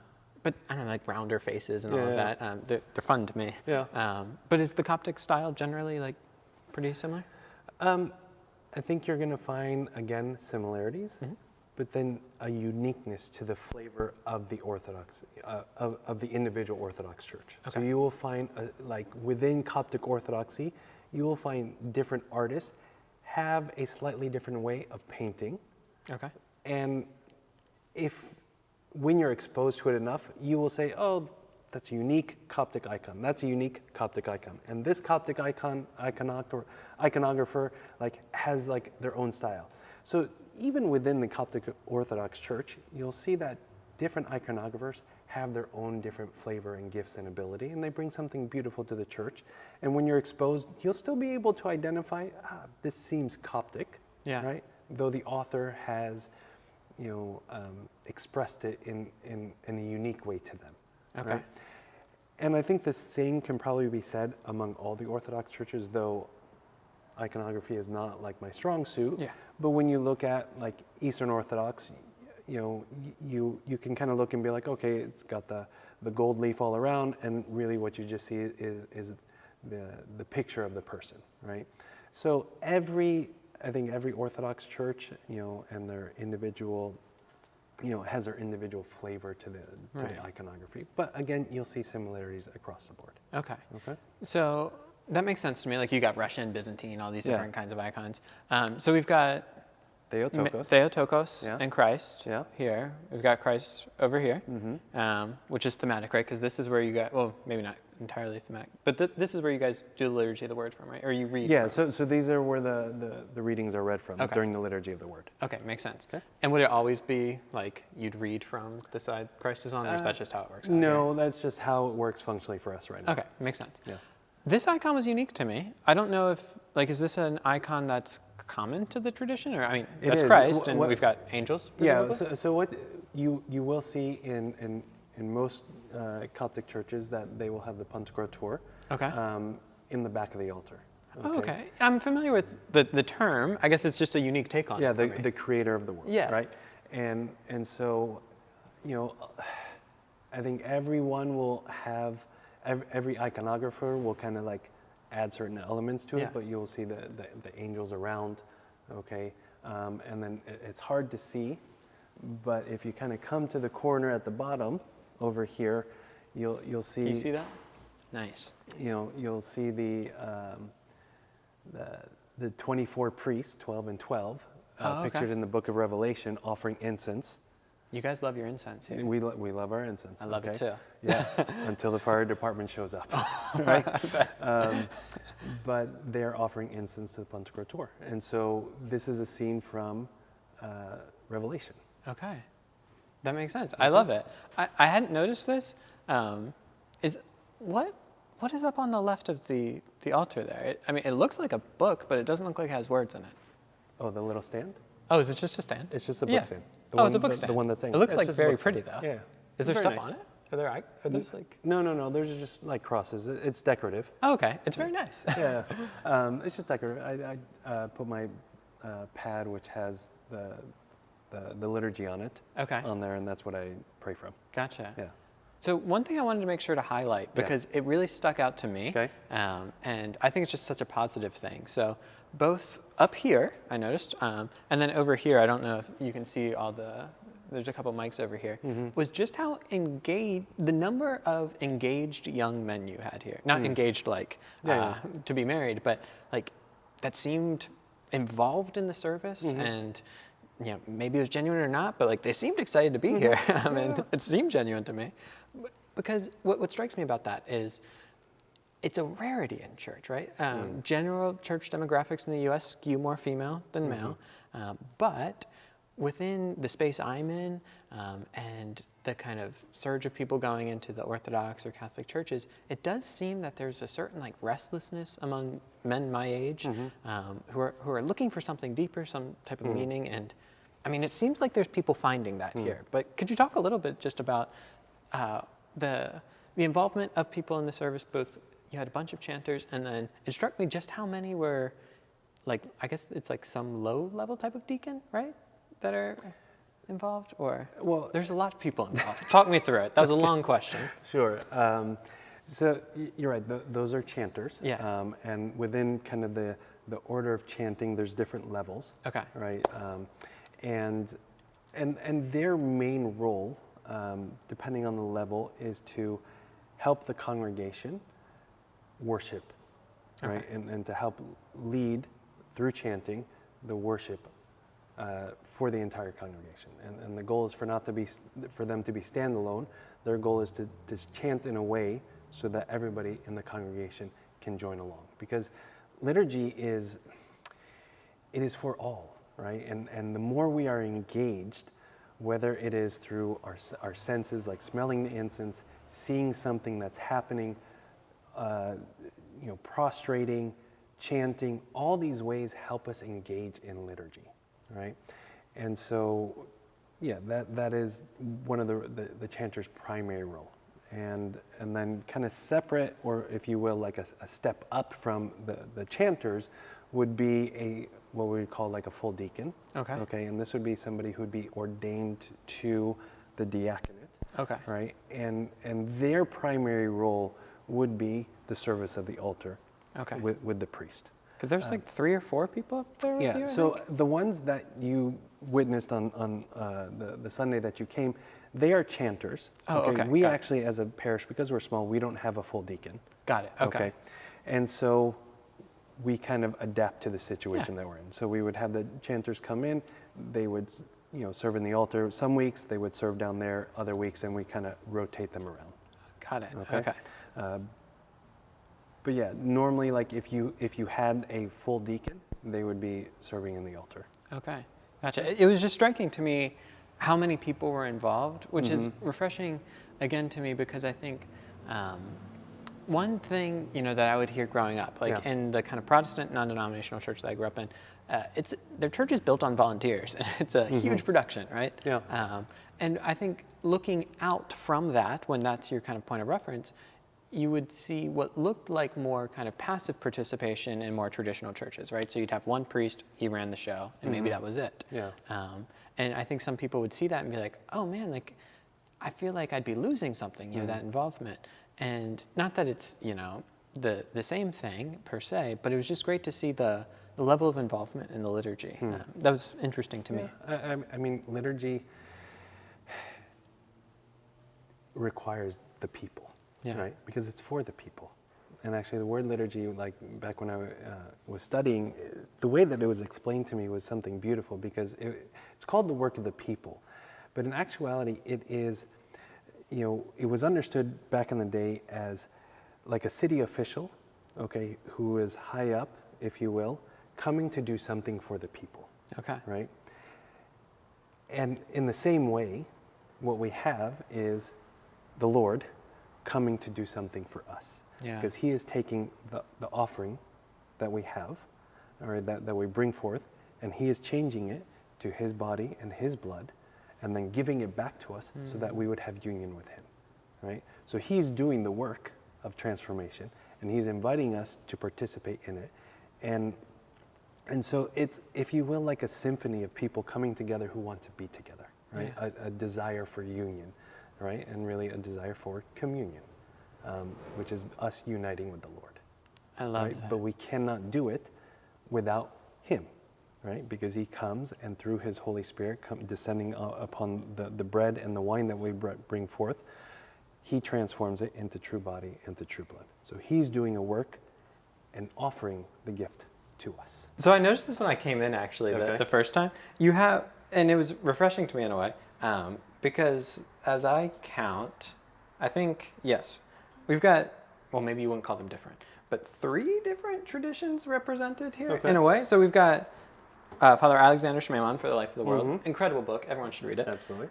But I don't know, like rounder faces and all of that. They're fun to me. Yeah. But is the Coptic style generally like pretty similar? I think you're going to find, again, similarities, but then a uniqueness to the flavor of the Orthodox, of the individual Orthodox church. Okay. So you will find, like within Coptic Orthodoxy, you will find different artists have a slightly different way of painting. Okay. And when you're exposed to it enough, you will say, oh, that's a unique Coptic icon. That's a unique Coptic icon. And this Coptic iconographer has their own style. So even within the Coptic Orthodox Church, you'll see that different iconographers have their own different flavor and gifts and ability, and they bring something beautiful to the church. And when you're exposed, you'll still be able to identify, this seems Coptic, right? Though the author has, expressed it in a unique way to them. Okay. Right? And I think the same can probably be said among all the Orthodox churches, though iconography is not like my strong suit. Yeah. But when you look at like Eastern Orthodox, you can kind of look and be like, okay, it's got the gold leaf all around, and really what you just see is the picture of the person, right? So I think every Orthodox church, and their individual, has their individual flavor to the iconography. But again, you'll see similarities across the board. Okay. So that makes sense to me. Like you got Russian, Byzantine, all these different kinds of icons. So we've got Theotokos and Christ here. We've got Christ over here, which is thematic, right? Because this is where you got, well, maybe not entirely thematic, but this is where you guys do the liturgy of the word from, right? Or you read from. So these are where the readings are read from during the liturgy of the word. Okay, makes sense. Okay. And would it always be like you'd read from the side Christ is on, or is that just how it works? No, that's just how it works functionally for us right now. Okay, makes sense. Yeah. This icon was unique to me. I don't know if, is this an icon that's common to the tradition? Or, that's Christ, and we've got angels, presumably? Yeah, so what you will see in most Coptic churches that they will have the Pantocrator in the back of the altar. Okay. Oh, okay. I'm familiar with the term. I guess it's just a unique take on it. Yeah, the creator of the word, right? And so, I think everyone will have, every iconographer will kind of add certain elements to it, but you'll see the angels around, okay? And then it's hard to see, but if you kind of come to the corner at the bottom over here, you'll see. Can you see that? Nice. You'll see the 24 priests, 12 and 12, pictured in the book of Revelation, offering incense. You guys love your incense here. We love our incense. I love it too. Yes, until the fire department shows up, right? But they're offering incense to the Pantocrator. And so this is a scene from Revelation. Okay, that makes sense. I love it. I hadn't noticed this. What is up on the left of the altar there? It looks like a book, but it doesn't look like it has words in it. Oh, the little stand? Oh, is it just a stand? It's just a book stand. It's a book stand. The one that's it looks like very pretty though. Yeah. Is there stuff on it? Are those like? No. There's just like crosses. It's decorative. Oh, okay. It's very nice. Yeah. It's just decorative. I put my pad, which has the liturgy on it. Okay. On there, and that's what I pray from. Gotcha. Yeah. So one thing I wanted to make sure to highlight, because it really stuck out to me, and I think it's just such a positive thing. So both up here, I noticed, and then over here, I don't know if you can see all the there's a couple mics over here, was just how engaged, the number of engaged young men you had here. Not engaged like to be married, but like that seemed involved in the service, and maybe it was genuine or not, but like they seemed excited to be here. I mean, it seemed genuine to me. Because what strikes me about that is it's a rarity in church, right? General church demographics in the U.S. skew more female than male, but within the space I'm in and the kind of surge of people going into the Orthodox or Catholic churches, it does seem that there's a certain like restlessness among men my age who are looking for something deeper, some type of meaning. And I mean, it seems like there's people finding that here. But could you talk a little bit just about the involvement of people in the service? Both, you had a bunch of chanters, and then it struck me just how many were, like, I guess it's like some low-level type of deacon, right, that are involved? Or, well, there's a lot of people involved. Talk me through it. That was a long question. Sure. So you're right. Those are chanters. Yeah. And within kind of the order of chanting, there's different levels. Okay. Right. And their main role, depending on the level, is to help the congregation worship, right? And to help lead through chanting the worship for the entire congregation. And the goal is for them to be standalone. Their goal is to chant in a way so that everybody in the congregation can join along. Because liturgy is for all, right? And the more we are engaged, whether it is through our senses, like smelling the incense, seeing something that's happening, prostrating, chanting, all these ways help us engage in liturgy, right? And so, yeah, that is one of the chanter's primary role. And then kind of separate, or if you will, like a step up from the chanters would be what we would call like a full deacon. Okay. Okay, and this would be somebody who'd be ordained to the diaconate. Okay. Right, and their primary role would be the service of the altar. Okay. With the priest. Because there's like 3 or 4 people up there with you, Yeah, so the ones that you witnessed on the Sunday that you came, they are chanters. Oh, okay. We actually, as a parish, because we're small, we don't have a full deacon. Got it, okay. And so we kind of adapt to the situation that we're in. So we would have the chanters come in, they would serve in the altar. Some weeks they would serve down there, other weeks, and we kind of rotate them around. Got it, okay. But yeah, normally, like if you had a full deacon, they would be serving in the altar. Okay, gotcha. It was just striking to me how many people were involved, which is refreshing again to me, because I think one thing that I would hear growing up, like in the kind of Protestant non-denominational church that I grew up in, their church is built on volunteers, and it's a huge production, right? Yeah. And I think looking out from that, when that's your kind of point of reference, you would see what looked like more kind of passive participation in more traditional churches, right? So you'd have one priest, he ran the show, and maybe that was it. Yeah. And I think some people would see that and be like, oh man, like I feel like I'd be losing something, that involvement. And not that it's, the same thing per se, but it was just great to see the level of involvement in the liturgy. That was interesting to me. I mean, liturgy requires the people. Yeah. Right, because it's for the people. And actually the word liturgy, like back when I was studying, the way that it was explained to me was something beautiful, because it's called the work of the people. But in actuality, it is, it was understood back in the day as like a city official, okay, who is high up, if you will, coming to do something for the people. Okay. Right? And in the same way, what we have is the Lord coming to do something for us. Yeah. Because he is taking the offering that we have, or that we bring forth, and he is changing it to his body and his blood, and then giving it back to us so that we would have union with him, right? So he's doing the work of transformation, and he's inviting us to participate in it. And so it's, if you will, like a symphony of people coming together who want to be together, right? Yeah. A desire for union. Right, and really a desire for communion, which is us uniting with the Lord. I love that. But we cannot do it without him, right? Because he comes and through his Holy Spirit descending upon the bread and the wine that we bring forth, he transforms it into true body and to true blood. So he's doing a work and offering the gift to us. So I noticed this when I came in, actually, the first time. You have, and it was refreshing to me in a way, because as I count, I think, yes, we've got, well, maybe you wouldn't call them different, but 3 different traditions represented here in a way. So we've got Father Alexander Schmemann for the Life of the World. Incredible book. Everyone should read it. Absolutely.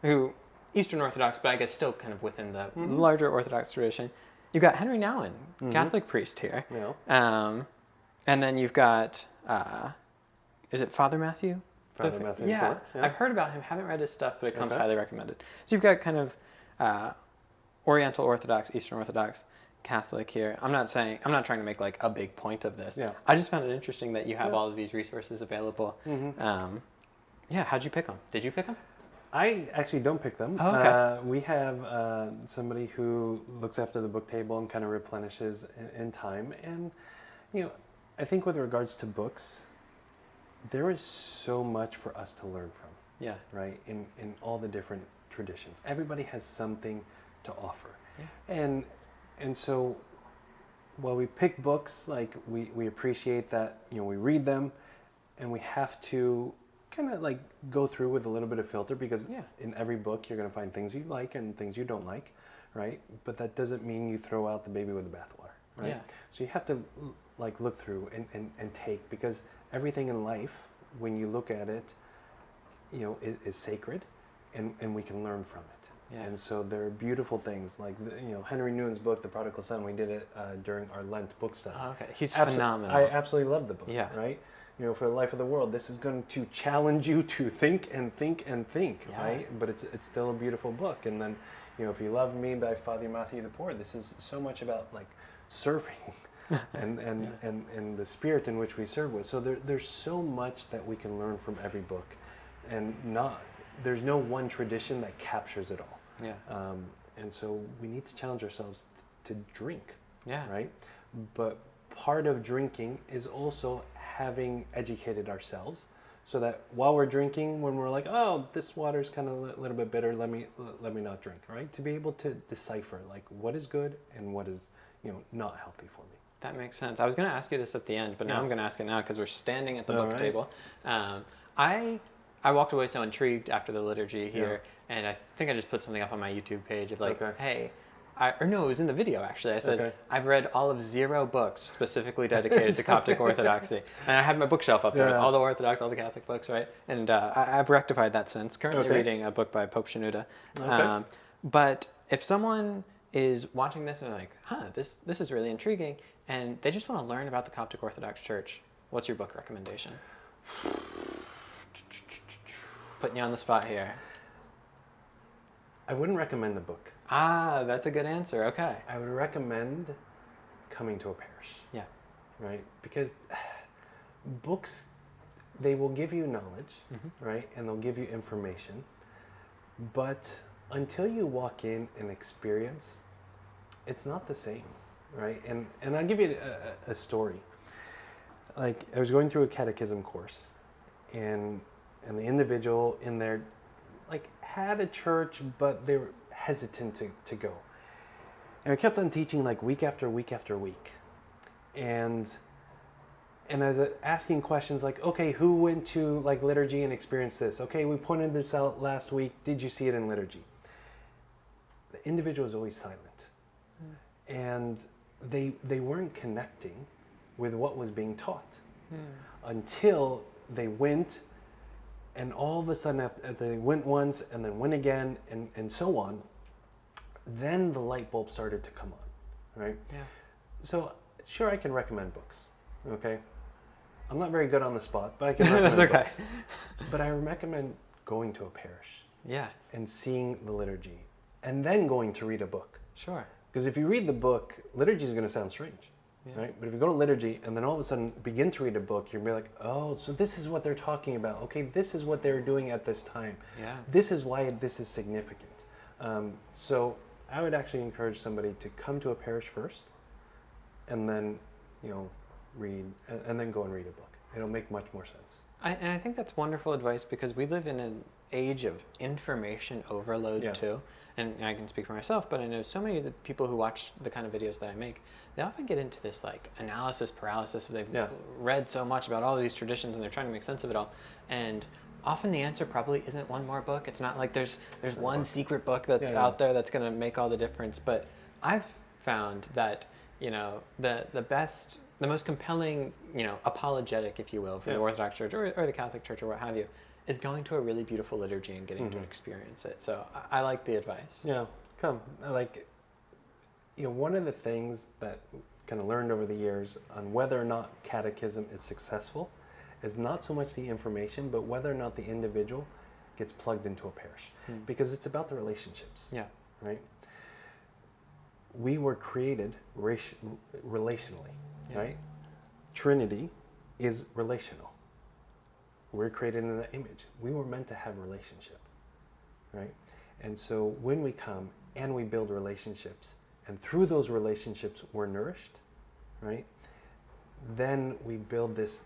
Who, Eastern Orthodox, but I guess still kind of within the larger Orthodox tradition. You've got Henry Nouwen, Catholic priest here. Yeah. And then you've got, is it Father Matthew? Father Matthew. Yeah, I've heard about him. Haven't read his stuff, but it comes highly recommended. So you've got kind of Oriental Orthodox, Eastern Orthodox, Catholic here. I'm not trying to make like a big point of this. Yeah. I just found it interesting that you have all of these resources available. Yeah, how'd you pick them? Did you pick them? I actually don't pick them. Oh, okay. We have somebody who looks after the book table and kind of replenishes in time. And, I think with regards to books, there is so much for us to learn from. Yeah. Right? In all the different traditions. Everybody has something to offer. Yeah. And so while we pick books, like we appreciate that, we read them and we have to kind of like go through with a little bit of filter because in every book you're going to find things you like and things you don't like, right? But that doesn't mean you throw out the baby with the bathwater, right? Yeah. So you have to like look through and take, because everything in life, when you look at it, is sacred and we can learn from it. Yeah. And so there are beautiful things like, Henry Nouwen's book, The Prodigal Son. We did it during our Lent book study. Oh, okay. He's phenomenal. I absolutely love the book, Yeah. right? For the Life of the World, this is going to challenge you to think and think and think, right? But it's still a beautiful book. And then, If You Love Me by Father Matthew the Poor, this is so much about like serving and the spirit in which we serve with. So there's so much that we can learn from every book, and there's no one tradition that captures it all. Yeah. And so we need to challenge ourselves to drink. Yeah. Right. But part of drinking is also having educated ourselves, so that while we're drinking, when we're like, oh, this water's kind of a little bit bitter, let me not drink. Right. To be able to decipher like what is good and what is not healthy for me. That makes sense. I was going to ask you this at the end, but now I'm going to ask it now because we're standing at the book table. I walked away so intrigued after the liturgy here, and I think I just put something up on my YouTube page of like, hey, it was in the video actually. I said, I've read all of 0 books specifically dedicated to Coptic Orthodoxy. And I had my bookshelf up there with all the Orthodox, all the Catholic books, right? And I've rectified that since. Currently reading a book by Pope Shenouda. But if someone is watching this and they're like, this is really intriguing, and they just want to learn about the Coptic Orthodox Church, what's your book recommendation? Putting you on the spot here. I wouldn't recommend the book. Ah, that's a good answer. Okay. I would recommend coming to a parish. Yeah. Right? Because books, they will give you knowledge, right? And they'll give you information. But until you walk in and experience, it's not the same, right? And I'll give you a story. Like, I was going through a catechism course, and the individual in there, like, had a church, but they were hesitant to go. And I kept on teaching, like, week after week after week. And I was asking questions like, okay, who went to, like, liturgy and experienced this? Okay, we pointed this out last week. Did you see it in liturgy? The individual was always silent. And they weren't connecting with what was being taught until they went, and all of a sudden after they went once and then went again and so on, then the light bulb started to come on, right? Yeah. So sure, I can recommend books, okay? I'm not very good on the spot, but I can recommend That's okay. books. But I recommend going to a parish and seeing the liturgy and then going to read a book. Sure. Because if you read the book, liturgy is going to sound strange, right? But if you go to liturgy and then all of a sudden begin to read a book, you're going to be like, oh, so this is what they're talking about. Okay, this is what they're doing at this time. Yeah. This is why this is significant. So I would actually encourage somebody to come to a parish first and then, read, and then go and read a book. it'll make much more sense. And I think that's wonderful advice, because we live in an age of information overload too. And I can speak for myself, but I know so many of the people who watch the kind of videos that I make, they often get into this like analysis paralysis. They've read so much about all these traditions and they're trying to make sense of it all. And often the answer probably isn't one more book. It's not like there's one secret book that's out there that's going to make all the difference. But I've found that, you know, the most compelling, you know, apologetic, if you will, for the Orthodox Church or the Catholic Church or what have you, is going to a really beautiful liturgy and getting to experience it. So I like the advice. Yeah, like, you know, one of the things that kind of learned over the years on whether or not catechism is successful is not so much the information, but whether or not the individual gets plugged into a parish, because it's about the relationships. Yeah. Right. We were created relationally, right? Trinity is relational. We're created in the image. We were meant to have relationship, right? And so when we come and we build relationships, and through those relationships we're nourished, right? Then we build this,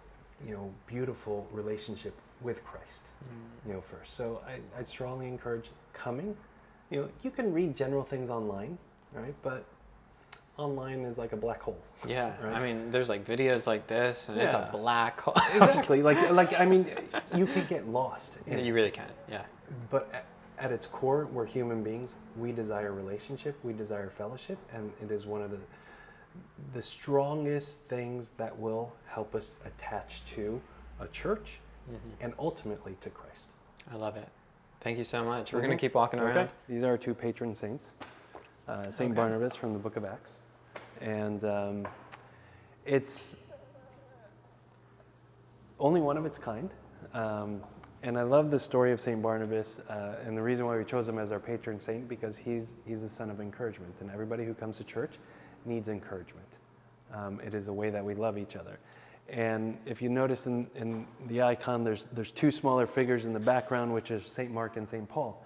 you know, beautiful relationship with Christ, you know, first. So I strongly encourage coming. You know, you can read general things online, right? But online is like a black hole. Yeah, right? I mean, there's like videos like this, and it's a black hole. Exactly. like I mean, you can get lost. You really can. Yeah. But at its core, we're human beings. We desire relationship. We desire fellowship, and it is one of the strongest things that will help us attach to a church and ultimately to Christ. I love it. Thank you so much. We're going to keep walking around. Okay. These are our two patron saints. St. Barnabas from the Book of Acts. And it's only one of its kind. And I love the story of St. Barnabas, and the reason why we chose him as our patron saint, because he's the son of encouragement. And everybody who comes to church needs encouragement. It is a way that we love each other. And if you notice in the icon, there's two smaller figures in the background, which is St. Mark and St. Paul.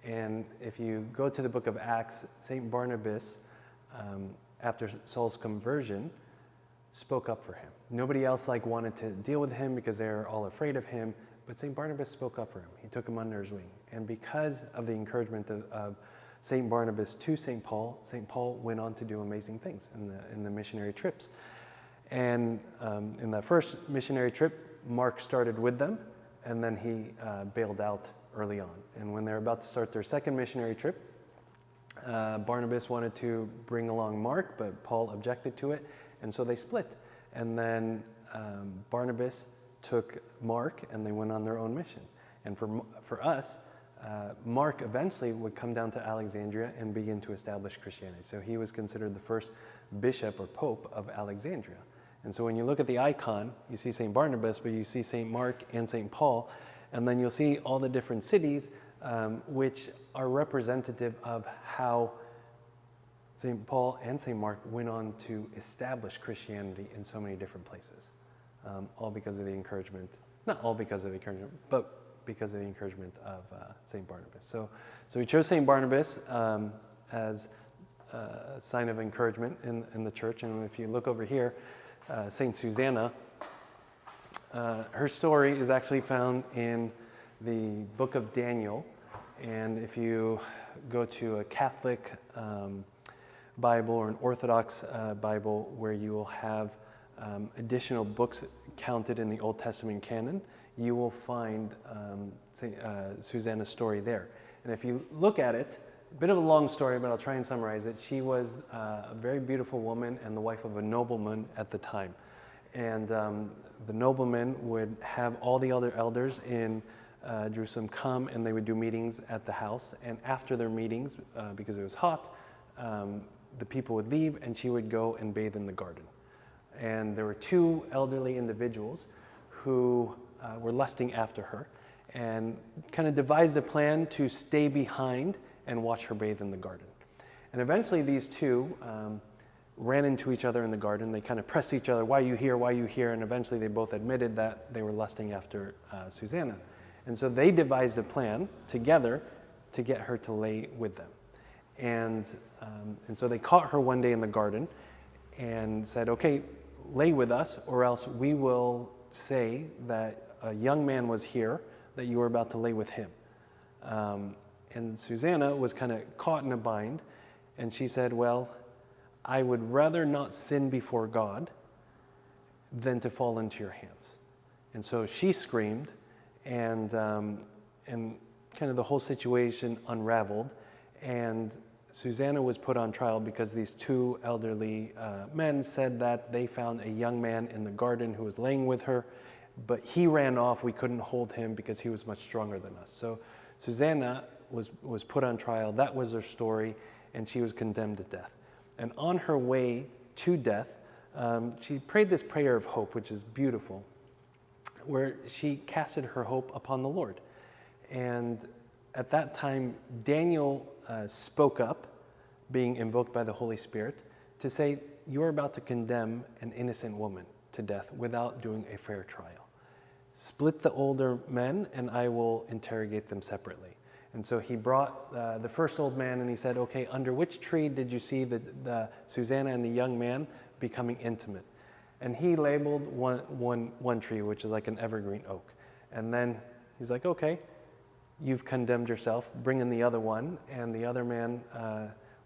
And if you go to the book of Acts, St. Barnabas, after Saul's conversion, spoke up for him. Nobody else wanted to deal with him because they were all afraid of him, but St. Barnabas spoke up for him. He took him under his wing. And because of the encouragement of St. Barnabas to St. Paul went on to do amazing things in the missionary trips. And in that first missionary trip, Mark started with them, and then he bailed out early on. And when they were about to start their second missionary trip, Barnabas wanted to bring along Mark, but Paul objected to it, and so they split. And then Barnabas took Mark, and they went on their own mission. And for us, Mark eventually would come down to Alexandria and begin to establish Christianity. So he was considered the first bishop or pope of Alexandria. And so when you look at the icon, you see St. Barnabas, but you see St. Mark and St. Paul, and then you'll see all the different cities which are representative of how St. Paul and St. Mark went on to establish Christianity in so many different places. All because of the encouragement, not all because of the encouragement, but because of the encouragement of St. Barnabas. So we chose St. Barnabas as a sign of encouragement in the church. And if you look over here, St. Susanna, her story is actually found in the book of Daniel. And if you go to a Catholic Bible or an Orthodox Bible where you will have additional books counted in the Old Testament canon, you will find Susanna's story there. And if you look at it, a bit of a long story, but I'll try and summarize it. She was a very beautiful woman and the wife of a nobleman at the time. And the nobleman would have all the other elders in Jerusalem come, and they would do meetings at the house. And after their meetings, because it was hot, the people would leave, and she would go and bathe in the garden. And there were two elderly individuals who were lusting after her and kind of devised a plan to stay behind and watch her bathe in the garden. And eventually these two ran into each other in the garden. They kind of pressed each other, why are you here, why are you here? And eventually they both admitted that they were lusting after Susanna. And so they devised a plan together to get her to lay with them. And so they caught her one day in the garden and said, okay, lay with us, or else we will say that a young man was here that you were about to lay with him. And Susanna was kind of caught in a bind, and she said, well, I would rather not sin before God than to fall into your hands. And so she screamed, and kind of the whole situation unraveled, and Susanna was put on trial because these two elderly men said that they found a young man in the garden who was laying with her, but he ran off. We couldn't hold him because he was much stronger than us. So Susanna was put on trial. That was her story, and she was condemned to death. And on her way to death, she prayed this prayer of hope, which is beautiful, where she casted her hope upon the Lord. And at that time, Daniel spoke up, being invoked by the Holy Spirit, to say, you're about to condemn an innocent woman to death without doing a fair trial. Split the older men, and I will interrogate them separately. And so he brought the first old man, and he said, okay, under which tree did you see the Susanna and the young man becoming intimate? And he labeled one tree, which is like an evergreen oak. And then he's like, okay, you've condemned yourself, bring in the other one. And the other man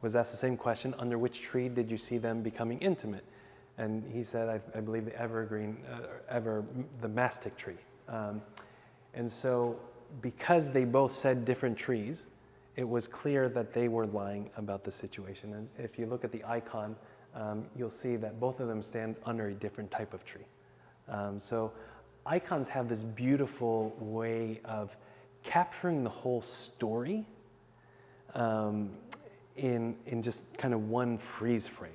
was asked the same question, under which tree did you see them becoming intimate? And he said, I believe the evergreen, the mastic tree. And so because they both said different trees, it was clear that they were lying about the situation. And if you look at the icon, you'll see that both of them stand under a different type of tree. So icons have this beautiful way of capturing the whole story in just kind of one freeze frame,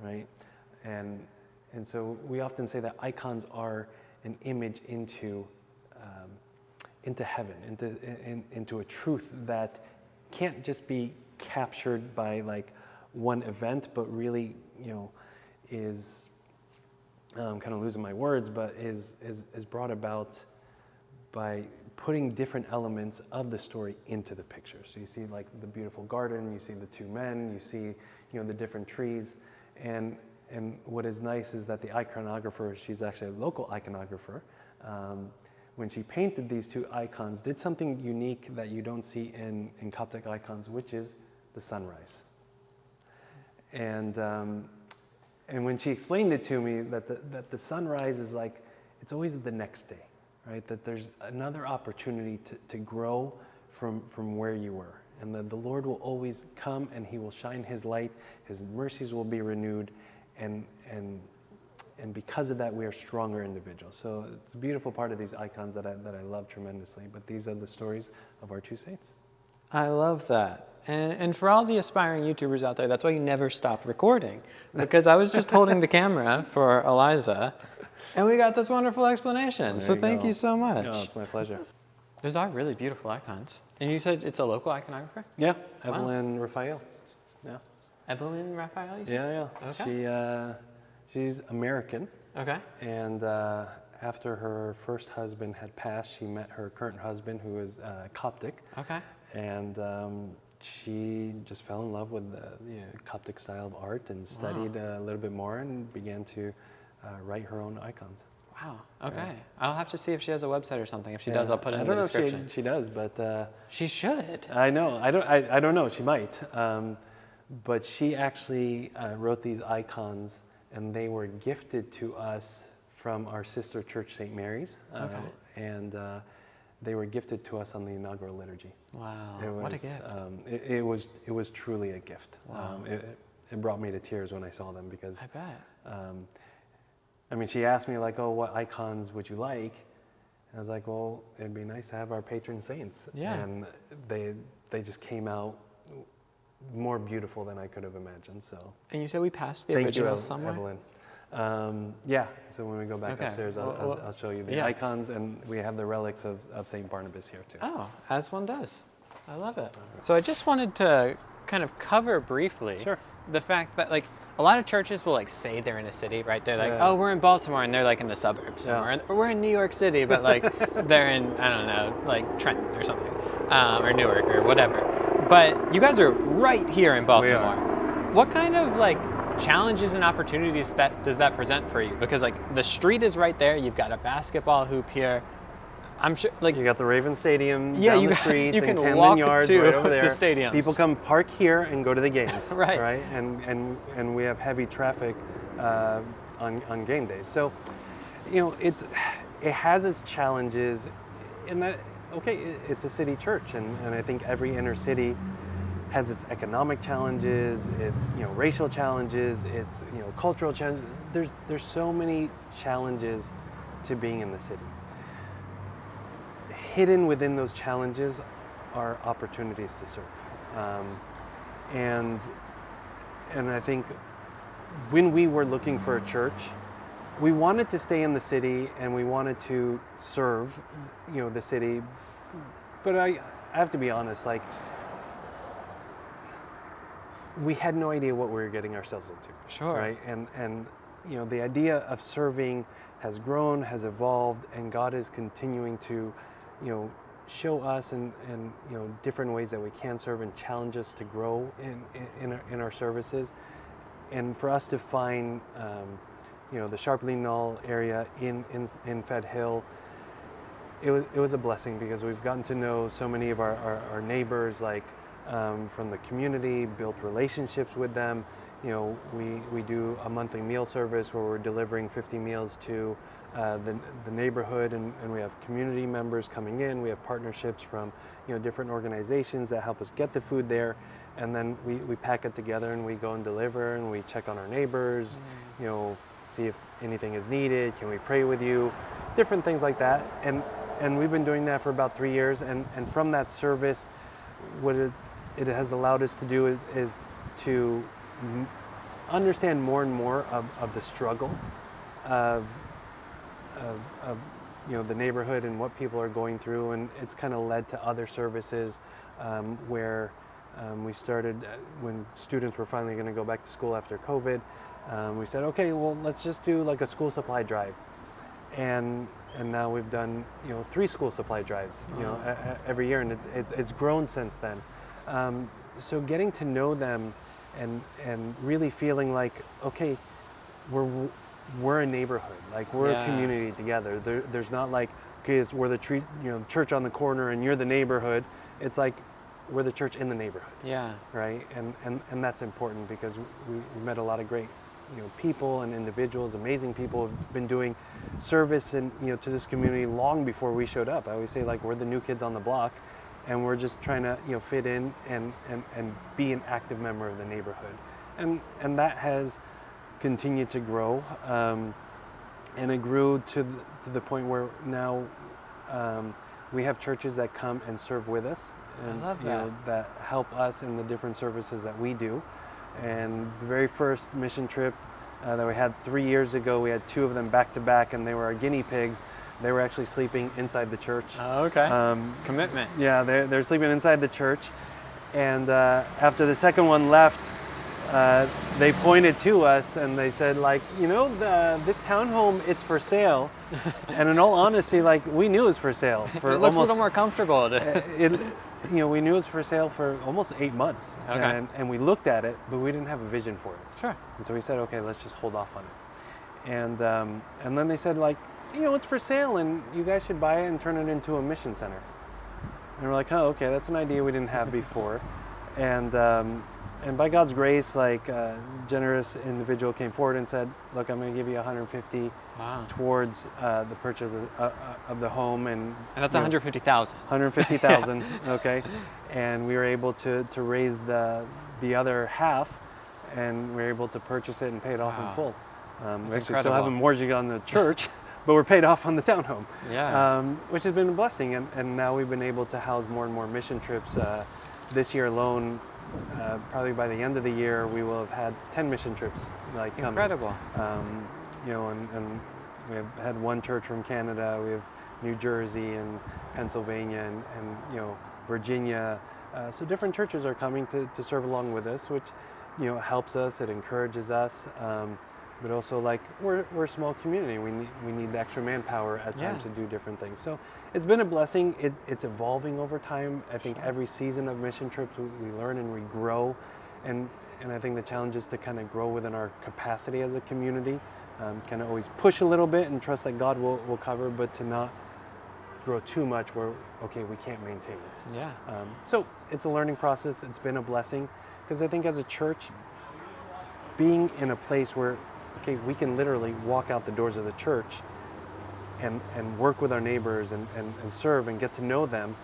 right? And so we often say that icons are an image into heaven, into a truth that can't just be captured by like one event, but really, is kind of losing my words, but is brought about by putting different elements of the story into the picture. So you see like the beautiful garden, you see the two men, you see the different trees, and what is nice is that the iconographer, she's actually a local iconographer, when she painted these two icons, did something unique that you don't see in Coptic icons, which is the sunrise. And when she explained it to me, that the sunrise is like, it's always the next day, right? That there's another opportunity to grow from where you were. And that the Lord will always come and he will shine his light, his mercies will be renewed, and because of that, we are stronger individuals. So it's a beautiful part of these icons that I love tremendously. But these are the stories of our two saints. I love that. And for all the aspiring YouTubers out there, that's why you never stop recording. Because I was just holding the camera for Eliza, and we got this wonderful explanation. So thank you so much. No, it's my pleasure. Those are really beautiful icons. And you said it's a local iconographer? Yeah, Evelyn Raphael. Yeah. Evelyn Raphael, you said? Yeah. Okay. She's American. Okay. And after her first husband had passed, she met her current husband, who is Coptic. Okay. And she just fell in love with the Coptic style of art and studied a little bit more and began to write her own icons. Wow. Okay. Yeah. I'll have to see if she has a website or something. If she does, I'll put it in the description. I don't know if she does, but she should. I know. I don't know. She might. But she actually wrote these icons, and they were gifted to us from our sister church, St. Mary's. Okay. And they were gifted to us on the inaugural liturgy. Wow, what a gift. It was truly a gift. Wow. It brought me to tears when I saw them because I bet. She asked me like, oh, what icons would you like? And I was like, well, it'd be nice to have our patron saints. Yeah. And they just came out more beautiful than I could have imagined. So. And you said we passed the original somewhere? Evelyn. Yeah, so when we go back upstairs, I'll show you the icons, and we have the relics of St. Barnabas here too. Oh, as one does. I love it. So I just wanted to kind of cover briefly the fact that like a lot of churches will like say they're in a city, right? They're like, oh, we're in Baltimore, and they're like in the suburbs somewhere. Or we're in New York City, but like they're in, I don't know, like Trenton or something, or Newark or whatever. But you guys are right here in Baltimore. What kind of like challenges and opportunities does that present for you? Because like the street is right there. You've got a basketball hoop here. I'm sure, like you got the Raven Stadium down the street, you can and walk Yards to right over there. the stadiums. People come park here and go to the games, right? And we have heavy traffic on game days. So, it has its challenges, in that it's a city church, and I think every inner city has its economic challenges, its racial challenges, its cultural challenges. There's so many challenges to being in the city. Hidden within those challenges are opportunities to serve, and I think when we were looking for a church, we wanted to stay in the city and we wanted to serve, the city. But I have to be honest, like, we had no idea what we were getting ourselves into. Sure. Right, and the idea of serving has grown, has evolved, and God is continuing to show us and different ways that we can serve and challenge us to grow in our services, and for us to find the Sharpley Knoll area in Fed Hill, it was a blessing, because we've gotten to know so many of our neighbors, like from the community, built relationships with them. We do a monthly meal service where we're delivering 50 meals to the neighborhood, and we have community members coming in. We have partnerships from different organizations that help us get the food there, and then we pack it together and we go and deliver, and we check on our neighbors, see if anything is needed. Can we pray with you? Different things like that, and we've been doing that for about 3 years, and from that service, what it has allowed us to do is to understand more and more of the struggle of the neighborhood and what people are going through, and it's kind of led to other services where we started when students were finally going to go back to school after COVID. We said, okay, well, let's just do like a school supply drive, and now we've done 3 school supply drives every year, and it's grown since then. So getting to know them and really feeling like, okay, we're a neighborhood, like we're a community together. There's not like, okay, we're the church on the corner and you're the neighborhood. It's like we're the church in the neighborhood. Yeah. Right. And that's important, because we met a lot of great people and individuals, amazing people who have been doing service and to this community long before we showed up. I always say, like, we're the new kids on the block, and we're just trying to fit in and be an active member of the neighborhood, and that has continued to grow, and it grew to the point where now we have churches that come and serve with us, and I love that. That help us in the different services that we do. And the very first mission trip that we had 3 years ago, we had 2 of them back to back, and they were our guinea pigs. They were actually sleeping inside the church. Oh, okay. Commitment. Yeah, they're sleeping inside the church. And after the second one left, they pointed to us and they said, like, this townhome, it's for sale. And in all honesty, like, we knew it was for sale. It looks a little more comfortable. We knew it was for sale for almost 8 months. Okay. And we looked at it, but we didn't have a vision for it. Sure. And so we said, okay, let's just hold off on it. And then they said, like, it's for sale and you guys should buy it and turn it into a mission center. And we're like, oh, okay, that's an idea we didn't have before. And by God's grace, like, a generous individual came forward and said, look, I'm going to give you $150 towards the purchase of the home. And that's $150,000. $150,000, okay. And we were able to raise the other half, and we were able to purchase it and pay it off in full. We actually still have a mortgage on the church, but we're paid off on the townhome, which has been a blessing. And now we've been able to house more and more mission trips. This year alone, probably by the end of the year, we will have had 10 mission trips coming. Incredible. And we have had one church from Canada. We have New Jersey and Pennsylvania and Virginia. So different churches are coming to serve along with us, which helps us. It encourages us. But also, like, we're a small community. We need the extra manpower at times to do different things. So it's been a blessing. It's evolving over time. I think every season of mission trips we learn and we grow, and And I think the challenge is to kind of grow within our capacity as a community, kind of always push a little bit and trust that God will cover, but to not grow too much where, okay, we can't maintain it. Yeah. So it's a learning process. It's been a blessing, because I think as a church, being in a place where, okay, we can literally walk out the doors of the church and work with our neighbors and serve and get to know them,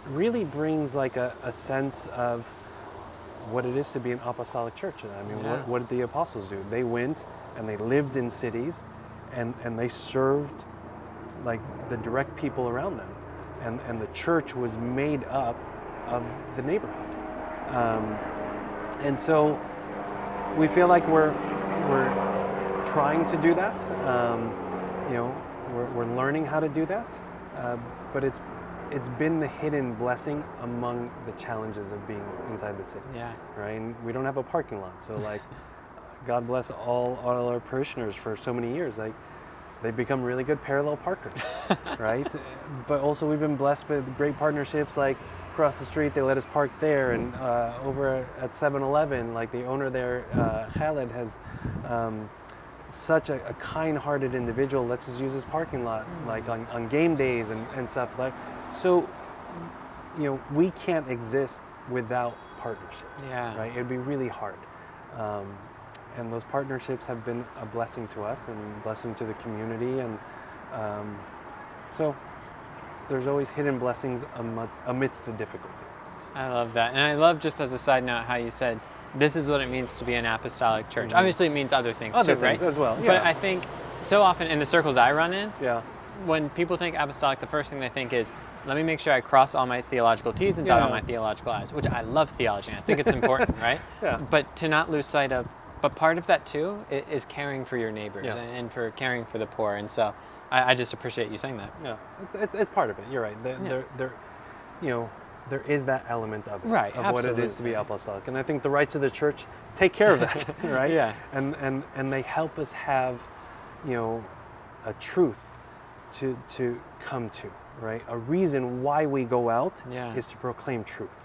really brings like a sense of what it is to be an apostolic church. I mean, what did the apostles do? They went and they lived in cities and they served like the direct people around them. And the church was made up of the neighborhood. And so we feel like we're trying to do that. We're learning how to do that. But it's been the hidden blessing among the challenges of being inside the city. Yeah. Right? And we don't have a parking lot. So like, God bless all our parishioners for so many years. Like, they've become really good parallel parkers, right? But also we've been blessed with great partnerships, like across the street, they let us park there, and over at 7-Eleven, like the owner there, Khaled, has such a kind-hearted individual, lets us use his parking lot, like on game days and stuff like. So, we can't exist without partnerships, right? It'd be really hard. And those partnerships have been a blessing to us and a blessing to the community. And so there's always hidden blessings amidst the difficulty. I love that. And I love, just as a side note, how you said, this is what it means to be an apostolic church. Obviously it means other things too, right? As well, yeah. But I think so often in the circles I run in, yeah, when people think apostolic, the first thing they think is, let me make sure I cross all my theological T's and dot all my theological I's, which I love theology. I think it's important, right? Yeah. But to not lose sight of, but part of that too is caring for your neighbors and for caring for the poor. And so I just appreciate you saying that. Yeah, it's part of it. You're right. There is that element of it, right, of what it is to be apostolic. And I think the rights of the church take care of that, right? Yeah. And they help us have, a truth to come to, right? A reason why we go out is to proclaim truth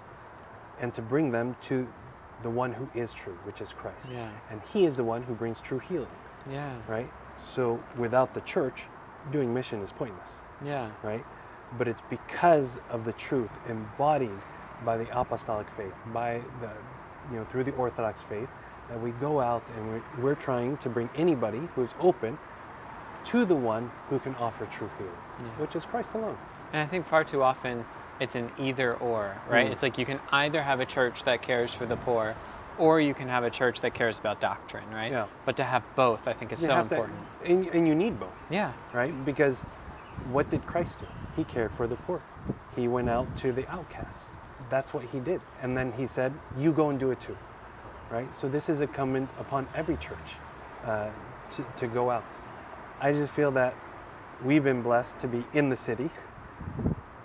and to bring them to the one who is true, which is Christ. Yeah. And he is the one who brings true healing. Yeah. Right? So without the church, doing mission is pointless. Yeah. Right? But it's because of the truth embodied by the apostolic faith, by the, through the Orthodox faith, that we go out and we're trying to bring anybody who's open to the one who can offer true healing, which is Christ alone. And I think far too often it's an either or, right? It's like you can either have a church that cares for the poor, or you can have a church that cares about doctrine, right? Yeah. But to have both, I think, is so important. And you need both. Yeah. Right? Because what did Christ do? He cared for the poor. He went out to the outcasts. That's what he did. And then he said, you go and do it too. Right? So this is incumbent upon every church to go out. I just feel that we've been blessed to be in the city,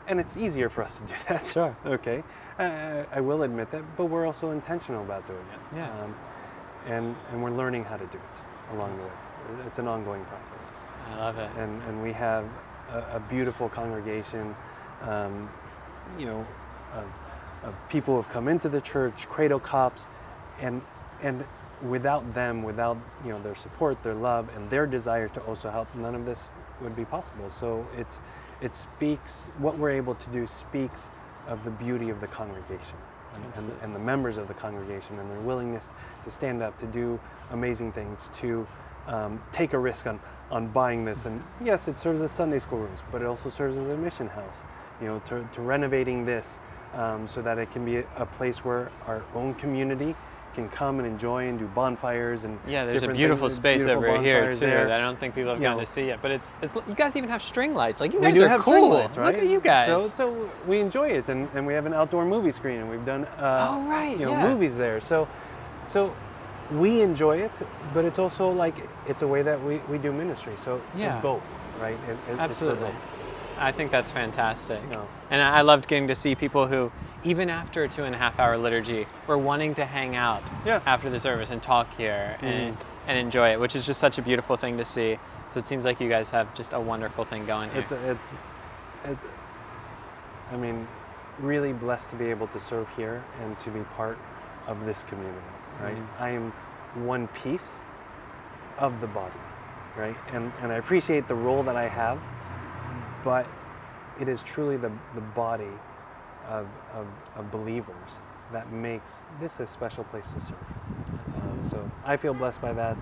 and it's easier for us to do that. Sure. Okay. I will admit that, but we're also intentional about doing it. Yeah. And we're learning how to do it along the way. It's an ongoing process. I love it. And we have a beautiful congregation, of people who have come into the church, cradle cops, and without them, without their support, their love, and their desire to also help, none of this would be possible. So it speaks, what we're able to do speaks of the beauty of the congregation and the members of the congregation and their willingness to stand up, to do amazing things, to take a risk on buying this. And yes, it serves as Sunday school rooms, but it also serves as a mission house, to renovating this so that it can be a place where our own community can come and enjoy and do bonfires and there's a beautiful space over here too that I don't think people have gotten to see yet. But it's you guys even have string lights. Like, you guys are cool. String lights, right? Look at you guys. So we enjoy it, and we have an outdoor movie screen, and we've done movies there. So we enjoy it, but it's also like it's a way that we do ministry. So both, right? Absolutely. I think that's fantastic. And I loved getting to see people who, even after a 2.5-hour liturgy, were wanting to hang out after the service and talk here and enjoy it, which is just such a beautiful thing to see. So it seems like you guys have just a wonderful thing going here. I mean, really blessed to be able to serve here and to be part of this community. right? I am one piece of the body, right? And I appreciate the role that I have, but it is truly the body of believers that makes this a special place to serve. So I feel blessed by that,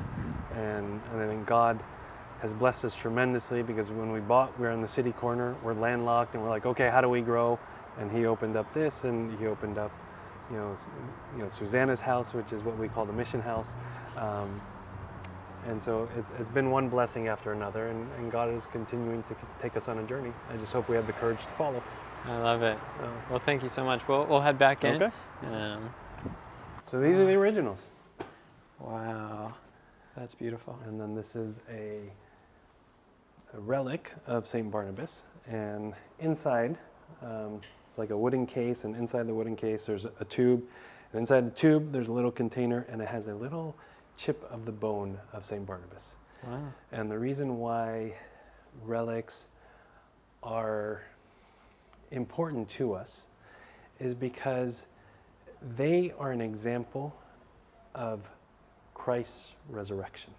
and I think God has blessed us tremendously, because when we bought, we're on the city corner, we're landlocked, and we're like, okay, how do we grow? And he opened up this, and he opened up, you know, Susanna's house, which is what we call the mission house. And so it's been one blessing after another, and God is continuing to take us on a journey. I just hope we have the courage to follow. I love it. Well, thank you so much. We'll head back in. Okay. So these are the originals. Wow, that's beautiful. And then this is a relic of St. Barnabas, and inside, it's like a wooden case, and inside the wooden case there's a tube, and inside the tube there's a little container, and it has a little chip of the bone of St. Barnabas. Wow. And the reason why relics are important to us is because they are an example of Christ's resurrection,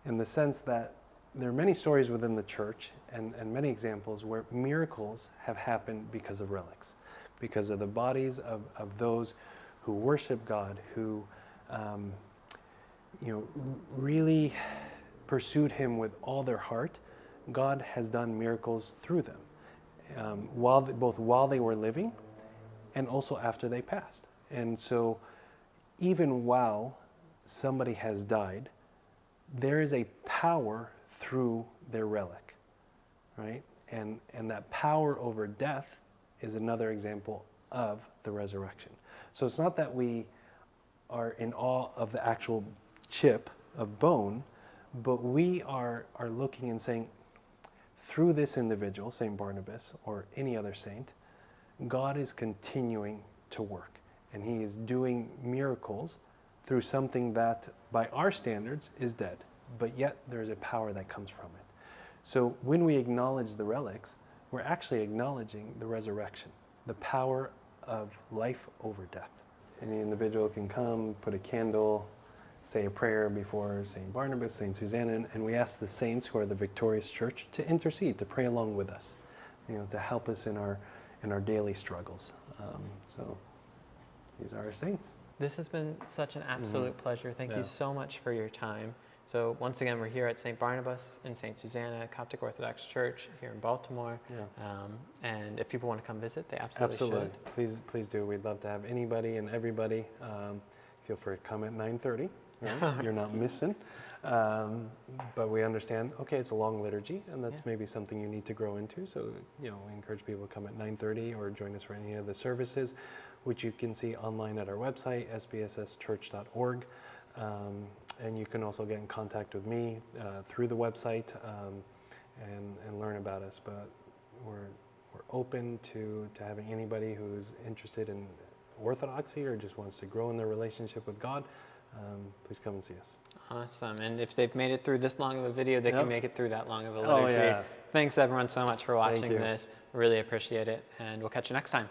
in the sense that there are many stories within the church and many examples where miracles have happened because of relics, because of the bodies of those who worship God, who really pursued him with all their heart. God has done miracles through them, both while they were living and also after they passed. And so even while somebody has died, there is a power through their relic, right? And that power over death is another example of the resurrection. So it's not that we are in awe of the actual chip of bone, but we are looking and saying, through this individual, St. Barnabas, or any other saint, God is continuing to work, and he is doing miracles through something that, by our standards, is dead, but yet there is a power that comes from it. So when we acknowledge the relics, we're actually acknowledging the resurrection, the power of life over death. Any individual can come, put a candle, say a prayer before St. Barnabas, St. Susanna, and we ask the saints who are the victorious church to intercede, to pray along with us, to help us in our daily struggles. So these are our saints. This has been such an absolute pleasure. Thank you so much for your time. So once again, we're here at St. Barnabas and St. Susanna Coptic Orthodox Church here in Baltimore. And if people want to come visit, they absolutely should. Please do. We'd love to have anybody and everybody. Feel free to come at 9:30. Right? You're not missing. But we understand, okay, it's a long liturgy, and that's maybe something you need to grow into. So, we encourage people to come at 9:30 or join us for any of the services, which you can see online at our website, sbsschurch.org. And you can also get in contact with me through the website and learn about us. But we're open to having anybody who's interested in Orthodoxy or just wants to grow in their relationship with God. Please come and see us. Awesome. And if they've made it through this long of a video, they can make it through that long of a liturgy. Thanks everyone so much for watching this. Really appreciate it. And we'll catch you next time.